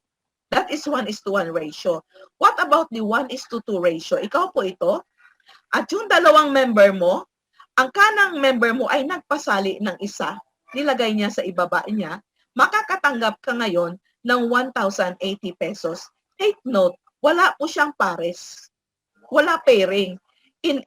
S2: That is 1:1 ratio. What about the 1:2 ratio? Ikaw po ito. At yung 2 member mo, ang kanang member mo ay nagpasali ng isa, nilagay niya sa ibaba niya, makakatanggap ka ngayon ng 1,080 pesos. Take note, wala po siyang pares. Wala pairing. In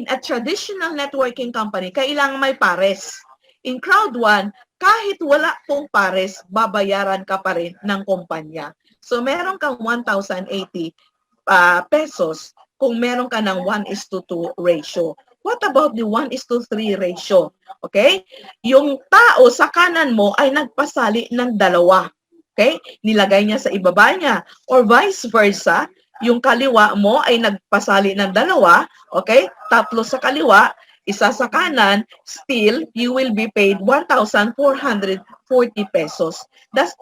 S2: a traditional networking company, kailangan may pares. In Crowd 1, kahit wala pong pares, babayaran ka pa rin ng kumpanya. So meron kang 1,080 pesos kung meron ka ng 1:2 ratio. What about the 1:3 ratio? Okay? Yung tao sa kanan mo ay nagpasali ng 2. Okay? Nilagay niya sa ibaba niya. Or vice versa, yung kaliwa mo ay nagpasali ng 2, okay? 3 sa kaliwa, isa sa kanan, still, you will be paid 1,440 pesos. That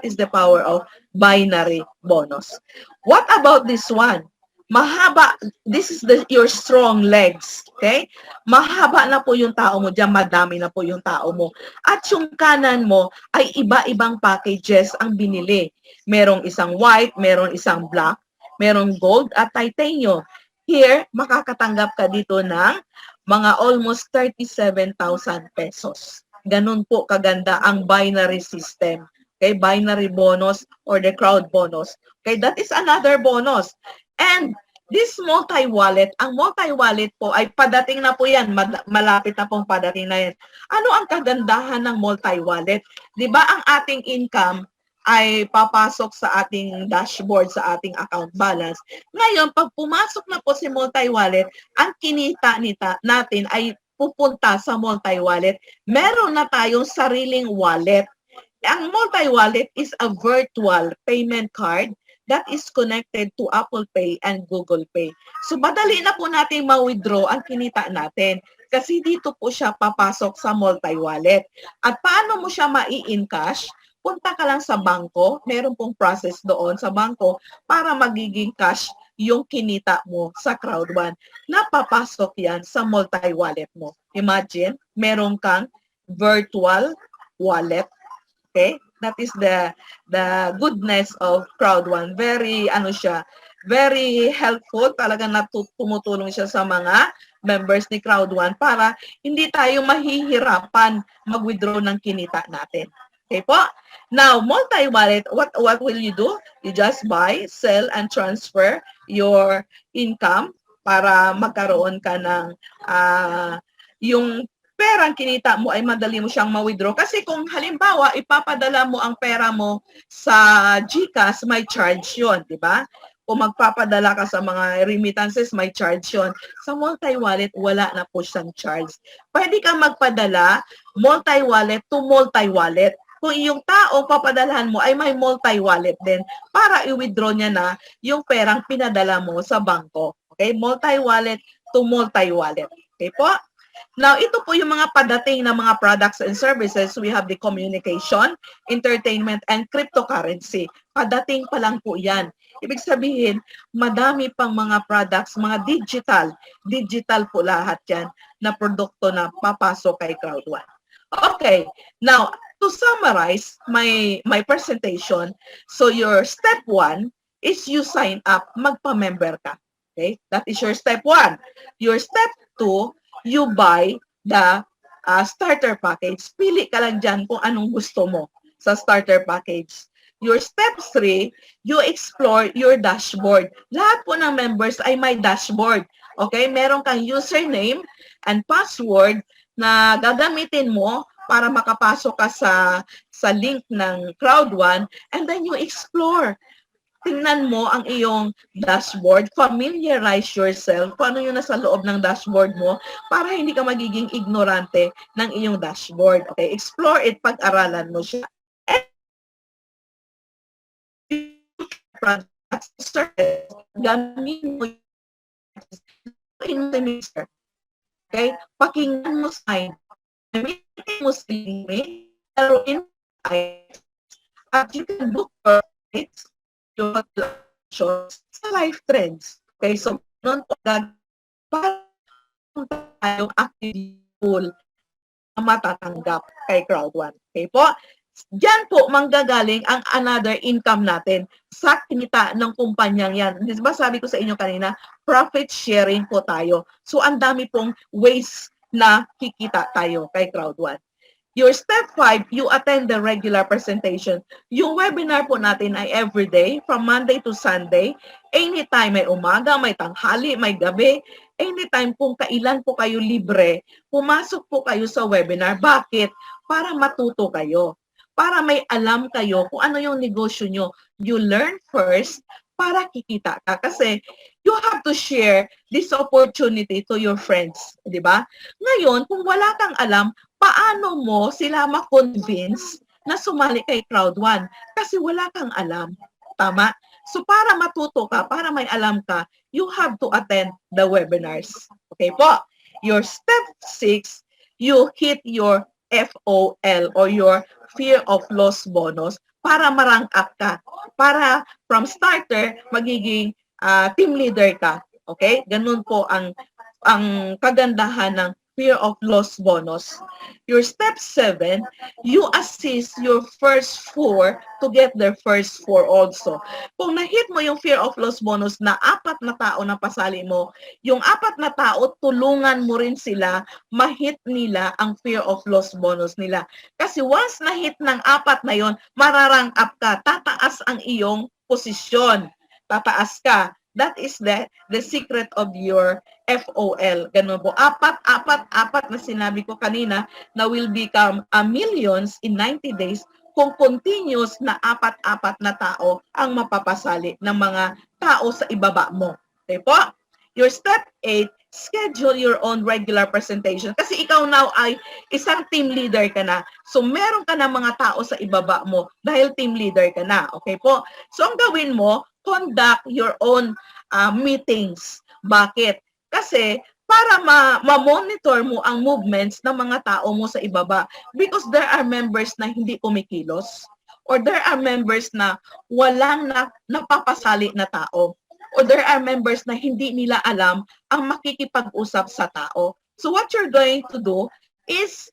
S2: is the power of binary bonus. What about this one? Mahaba, this is your strong legs, okay? Mahaba na po yung tao mo dyan, madami na po yung tao mo. At yung kanan mo ay iba-ibang packages ang binili. Merong isang white, merong isang black, merong gold at titanium. Here, makakatanggap ka dito ng mga almost 37,000 pesos. Ganun po kaganda ang binary system. Okay, binary bonus or the crowd bonus. Okay, that is another bonus. And this multi-wallet, ang multi-wallet po ay padating na po yan, malapit na pong padating na yan. Ano ang kagandahan ng multi-wallet? Di ba ang ating income ay papasok sa ating dashboard, sa ating account balance. Ngayon, pag pumasok na po si multi-wallet, ang kinita natin ay pupunta sa multi-wallet. Meron na tayong sariling wallet. Ang multi-wallet is a virtual payment card that is connected to Apple Pay and Google Pay. So, madali na po natin ma-withdraw ang kinita natin kasi dito po siya papasok sa multi-wallet. At paano mo siya mai-encash? Punta ka lang sa bangko, meron pong process doon sa bangko para magiging cash yung kinita mo sa Crowd1. Napapasok yan sa multi-wallet mo. Imagine, meron kang virtual wallet. Okay? That is the goodness of Crowd1. Very, very helpful. Talagang tumutulong siya sa mga members ni Crowd1 para hindi tayo mahihirapan mag-withdraw ng kinita natin. Okay po? Now, multi-wallet, what will you do? You just buy, sell, and transfer your income para magkaroon ka ng yung perang kinita mo ay madali mo siyang ma-withdraw. Kasi kung halimbawa, ipapadala mo ang pera mo sa GCash, may charge yun, di ba? Kung magpapadala ka sa mga remittances, may charge yun. Sa multi-wallet, wala na po siyang charge. Pwede kang magpadala multi-wallet to multi-wallet. Kung yung taong papadalahan mo ay may multi-wallet din para i-withdraw niya na yung perang pinadala mo sa bangko. Okay? Multi-wallet to multi-wallet. Okay po? Now, ito po yung mga padating na mga products and services. We have the communication, entertainment, and cryptocurrency. Padating pa lang po yan. Ibig sabihin, madami pang mga products, mga digital po lahat yan na produkto na papasok kay Crowd1. Okay, now, to summarize my presentation, so your step 1 is you sign up, magpa-member ka. Okay, that is your step 1. Your step 2, you buy the starter package. Pili ka lang dyan kung anong gusto mo sa starter package. Your step 3, you explore your dashboard. Lahat po ng members ay may dashboard. Okay? Meron kang username and password na gagamitin mo para makapasok ka sa link ng Crowd1 and then you explore. Tingnan mo ang iyong dashboard, familiarize yourself kung ano yung nasa loob ng dashboard mo para hindi ka magiging ignorante ng iyong dashboard. Okay, explore it, pag-aralan mo siya. Gamitin mo yung okay, pakinggan mo sign. Gamitin mo sa limit, laruin at you can book for it sa life trends. Okay, so noon po para tayong active tool na matatanggap kay Crowd1. Okay po? Diyan po manggagaling ang another income natin sa kinita ng kumpanyang yan. Di ba sabi ko sa inyo kanina, profit sharing po tayo. So ang dami pong ways na kikita tayo kay Crowd1. Your step 5, you attend the regular presentation. Yung webinar po natin ay everyday, from Monday to Sunday. Anytime, may umaga, may tanghali, may gabi. Anytime kung kailan po kayo libre, pumasok po kayo sa webinar. Bakit? Para matuto kayo. Para may alam kayo kung ano yung negosyo nyo. You learn first para kikita ka. Kasi you have to share this opportunity to your friends. Di ba? Ngayon, kung wala kang alam, paano mo sila ma-convince na sumali kay Crowd1? Kasi wala kang alam. Tama? So para matuto ka, para may alam ka, you have to attend the webinars. Okay po? Your step 6, you hit your FOL or your fear of loss bonus para ma-rank up ka. Para from starter, magiging team leader ka. Okay? Ganun po ang kagandahan ng fear of loss bonus. Your step 7, you assist your first 4 to get their first 4 also. Kung na-hit mo yung fear of loss bonus na 4 na tao na pasali mo, yung 4 na tao, tulungan mo rin sila, ma-hit nila ang fear of loss bonus nila. Kasi once na-hit ng 4 na yon, mararang up ka, tataas ang iyong posisyon. Tataas ka. That is the secret of your FOL. Ganun po. Apat na sinabi ko kanina na will become a millions in 90 days kung continuous na apat na tao ang mapapasali ng mga tao sa ibaba mo. Okay po? Your step 8, schedule your own regular presentation. Kasi ikaw now ay isang team leader ka na. So meron ka na mga tao sa ibaba mo dahil team leader ka na. Okay po? So ang gawin mo, conduct your own meetings. Bakit? Kasi para ma-monitor mo ang movements ng mga tao mo sa ibaba. Because there are members na hindi kumikilos or there are members na walang napapasali na tao. Or there are members na hindi nila alam ang makikipag-usap sa tao. So what you're going to do is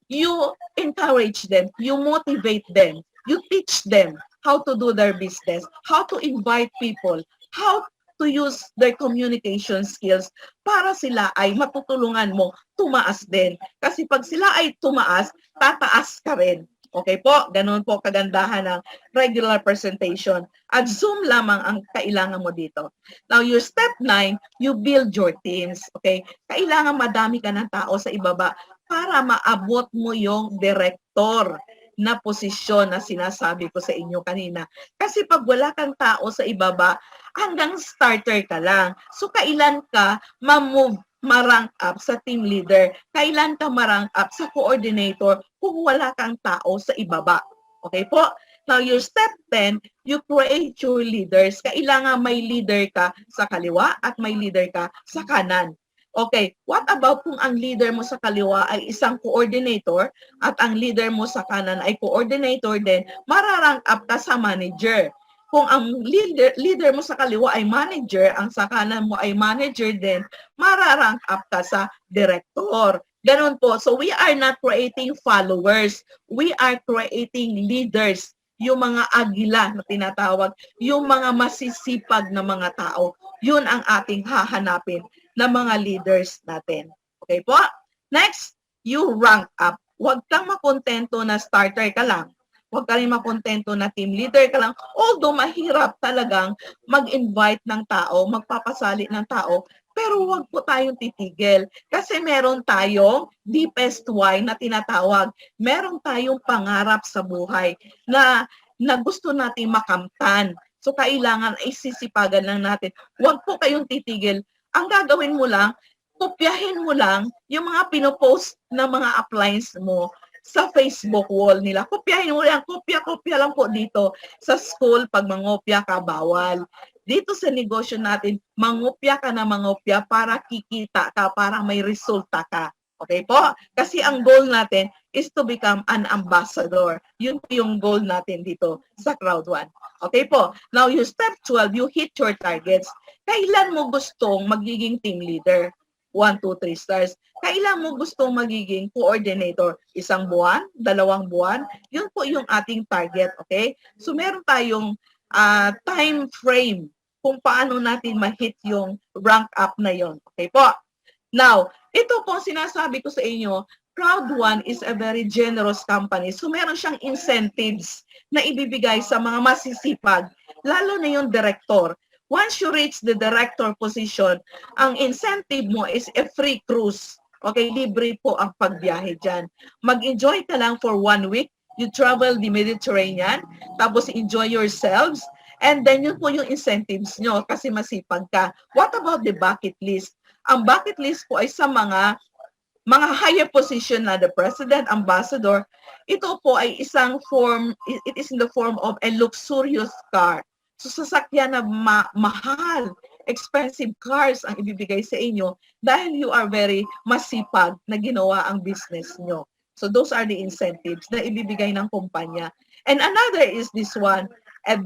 S2: you encourage them, you motivate them, you teach them how to do their business, how to invite people, how to use their communication skills para sila ay matutulungan mo tumaas din. Kasi pag sila ay tumaas, tataas ka rin. Okay po, ganun po kagandahan ng regular presentation. At Zoom lamang ang kailangan mo dito. Now, your step 9, you build your teams. Okay? Kailangan madami ka ng tao sa ibaba para maabot mo yung director na posisyon na sinasabi ko sa inyo kanina. Kasi pag wala kang tao sa ibaba, hanggang starter ka lang. So, kailan ka ma-rank up sa team leader? Kailan ka ma-rank up sa coordinator kung wala kang tao sa ibaba? Okay po? Now, your step 10, you create your leaders. Kailangan may leader ka sa kaliwa at may leader ka sa kanan. Okay, what about kung ang leader mo sa kaliwa ay isang coordinator at ang leader mo sa kanan ay coordinator din, mararank up ka sa manager. Kung ang leader mo sa kaliwa ay manager, ang sa kanan mo ay manager din, mararank up ka sa director. Ganun po. So we are not creating followers. We are creating leaders. Yung mga agila na tinatawag, yung mga masisipag na mga tao, yun ang ating hahanapin na mga leaders natin. Okay po? Next, you rank up. Huwag kang makontento na starter ka lang. Huwag ka rin makontento na team leader ka lang. Although mahirap talagang mag-invite ng tao, magpapasali ng tao, pero huwag po tayong titigil. Kasi meron tayong deepest why na tinatawag. Meron tayong pangarap sa buhay na gusto natin makamtan. So kailangan ay sisipagan lang natin. Huwag po kayong titigil. Ang gagawin mo lang, kopyahin mo lang yung mga pinopost na mga appliance mo sa Facebook wall nila. Kopyahin mo lang, kopya lang po dito. Sa school, pag mangopya ka, bawal. Dito sa negosyo natin, mangopya ka na mangopya para kikita ka, para may resulta ka. Okay po? Kasi ang goal natin is to become an ambassador. Yun po yung goal natin dito sa Crowd1. Okay po? Now, you step 12, you hit your targets. Kailan mo gustong magiging team leader? 1, 2, 3 stars. Kailan mo gustong magiging coordinator? 1 buwan? 2 buwan? Yun po yung ating target. Okay? So, meron tayong time frame kung paano natin ma-hit yung rank up na yon. Okay po? Now, ito po sinasabi ko sa inyo, Crowd1 is a very generous company. So, meron siyang incentives na ibibigay sa mga masisipag, lalo na yung director. Once you reach the director position, ang incentive mo is a free cruise. Okay, libre po ang pagbiyahe dyan. Mag-enjoy ka lang for 1 week. You travel the Mediterranean, tapos enjoy yourselves, and then yun po yung incentives nyo kasi masipag ka. What about the bucket list? Ang bucket list po ay sa mga higher position na the president, ambassador. Ito po ay isang form, it is in the form of a luxurious car. So sasakyan na mahal, expensive cars ang ibibigay sa inyo dahil you are very masipag na ginawa ang business nyo. So those are the incentives na ibibigay ng kumpanya. And another is this one, a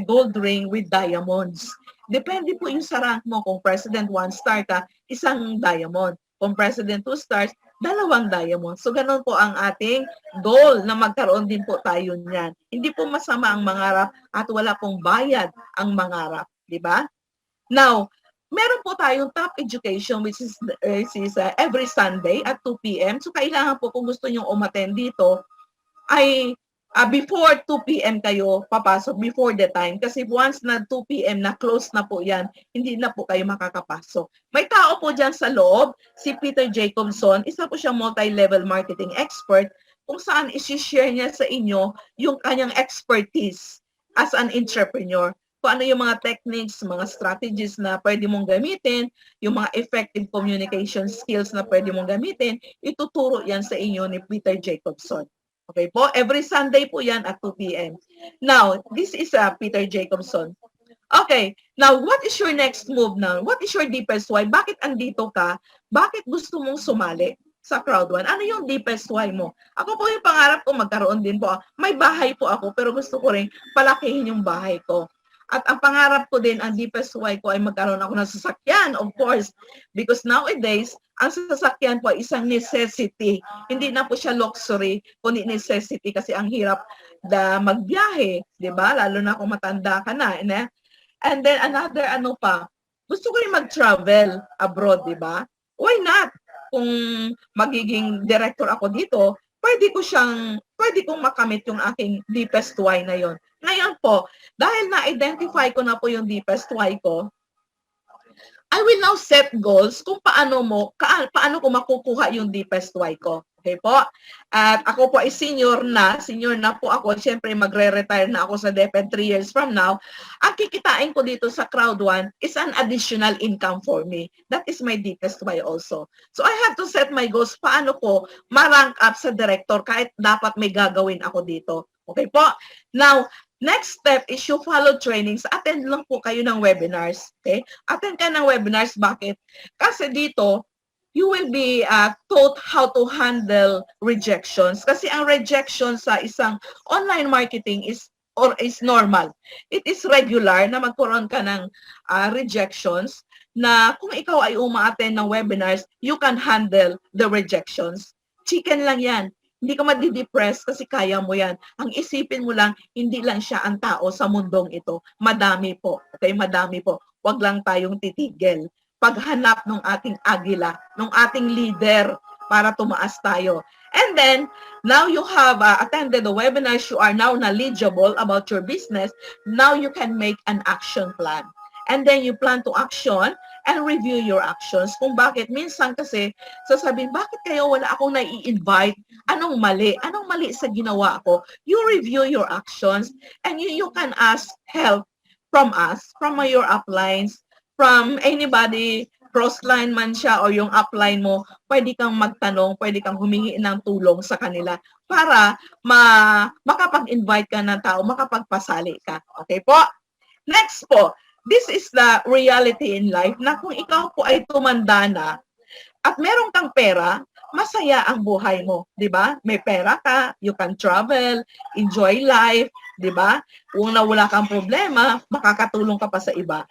S2: gold ring with diamonds. Depende po yung sa rank mo. Kung President 1 star ka, 1 diamond. Kung President 2 stars, 2 diamond. So ganun po ang ating goal na magkaroon din po tayo niyan. Hindi po masama ang mangarap at wala pong bayad ang mangarap. Di ba? Now, meron po tayong top education which is every Sunday at 2 p.m. So kailangan po kung gusto nyong umattend dito ay before 2 p.m. kayo papasok, before the time. Kasi once na 2 p.m. na close na po yan, hindi na po kayo makakapasok. May tao po dyan sa loob, si Peter Jacobson, isa po siyang multi-level marketing expert, kung saan isi-share niya sa inyo yung kanyang expertise as an entrepreneur. Kung ano yung mga techniques, mga strategies na pwede mong gamitin, yung mga effective communication skills na pwede mong gamitin, ituturo yan sa inyo ni Peter Jacobson. Okay po? Every Sunday po yan at 2 p.m. Now, this is Peter Jacobson. Okay. Now, what is your next move now? What is your deepest why? Bakit andito ka? Bakit gusto mong sumali sa Crowd One? Ano yung deepest why mo? Ako po yung pangarap ko, magkaroon din po. May bahay po ako, pero gusto ko rin palakihin yung bahay ko. At ang pangarap ko din, ang deepest why ko ay magkaroon ako ng sasakyan, of course. Because nowadays, ang sasakyan po ay isang necessity. Hindi na po siya luxury, kundi necessity kasi ang hirap na magbiyahe, di ba? Lalo na kung matanda ka na. And then another ano pa, gusto ko rin mag-travel abroad, di ba? Why not? Kung magiging director ako dito, pwede kong makamit yung aking deepest why na yon. Ngayon po, dahil na-identify ko na po yung deepest why ko, I will now set goals kung paano ko makukuha yung deepest why ko. Okay po? At ako po ay senior na po ako. Siyempre, magre-retire na ako sa DepEd 3 years from now. Ang kikitain ko dito sa Crowd One is an additional income for me. That is my deepest why also. So, I have to set my goals. Paano ko ma-rank up sa director kahit dapat may gagawin ako dito. Okay po? Now, next step is you follow trainings. Attend lang po kayo ng webinars. Okay? Attend ka ng webinars. Bakit? Kasi dito, you will be taught how to handle rejections. Kasi ang rejection sa isang online marketing is normal. It is regular na magkaroon ka ng rejections na kung ikaw ay uma-attend ng webinars, you can handle the rejections. Chicken lang yan. Hindi ka madidepress kasi kaya mo yan. Ang isipin mo lang, hindi lang siya ang tao sa mundong ito. Madami po. Okay, madami po. Huwag lang tayong titigil. Paghanap ng ating agila, ng ating leader para tumaas tayo. And then, now you have attended the webinars, you are now knowledgeable about your business, now you can make an action plan. And then you plan to action and review your actions. Kung bakit, minsan kasi sasabihin, bakit kayo wala akong nai-invite? Anong mali? Anong mali sa ginawa ko? You review your actions and you can ask help from us, from your uplines, from anybody, crossline man siya o yung upline mo, pwede kang magtanong, pwede kang humingi ng tulong sa kanila para makapag-invite ka ng tao, makapagpasali ka. Okay po? Next po, this is the reality in life na kung ikaw po ay tumanda na at meron kang pera, masaya ang buhay mo, 'di ba? May pera ka, you can travel, enjoy life, 'di ba? Kung wala kang problema, makakatulong ka pa sa iba.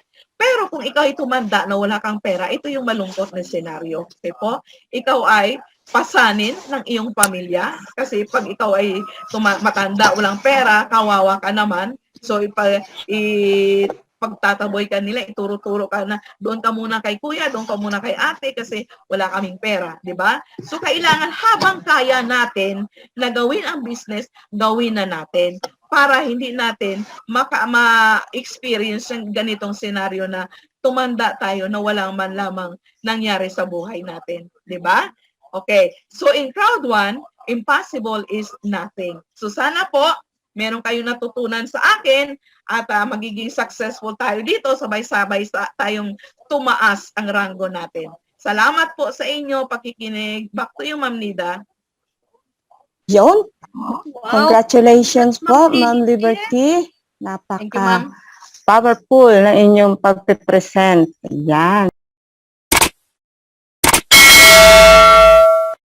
S2: Pero kung ikaw ay tumanda na wala kang pera, ito yung malungkot na senaryo. Okay po? Ikaw ay pasanin ng iyong pamilya kasi pag ikaw ay matanda, walang pera, kawawa ka naman. So pagtataboy ka nila, ituro-turo ka na doon ka muna kay kuya, doon ka muna kay ate kasi wala kaming pera, di ba? So kailangan habang kaya natin na gawin ang business, gawin na natin para hindi natin ma-experience yung ganitong senaryo na tumanda tayo na walang man lamang nangyari sa buhay natin, di ba? Okay, so in Crowd One, impossible is nothing. So sana po meron kayong natutunan sa akin at magiging successful tayo dito, sabay-sabay tayong tumaas ang ranggo natin. Salamat po sa inyo, pakikinig. Back to you, Ma'am Nida.
S1: Yun.
S2: Wow.
S1: Congratulations po, Ma'am Liberty.
S2: Thank you, Ma'am.
S1: Napaka-powerful na inyong pagpipresent. Yan.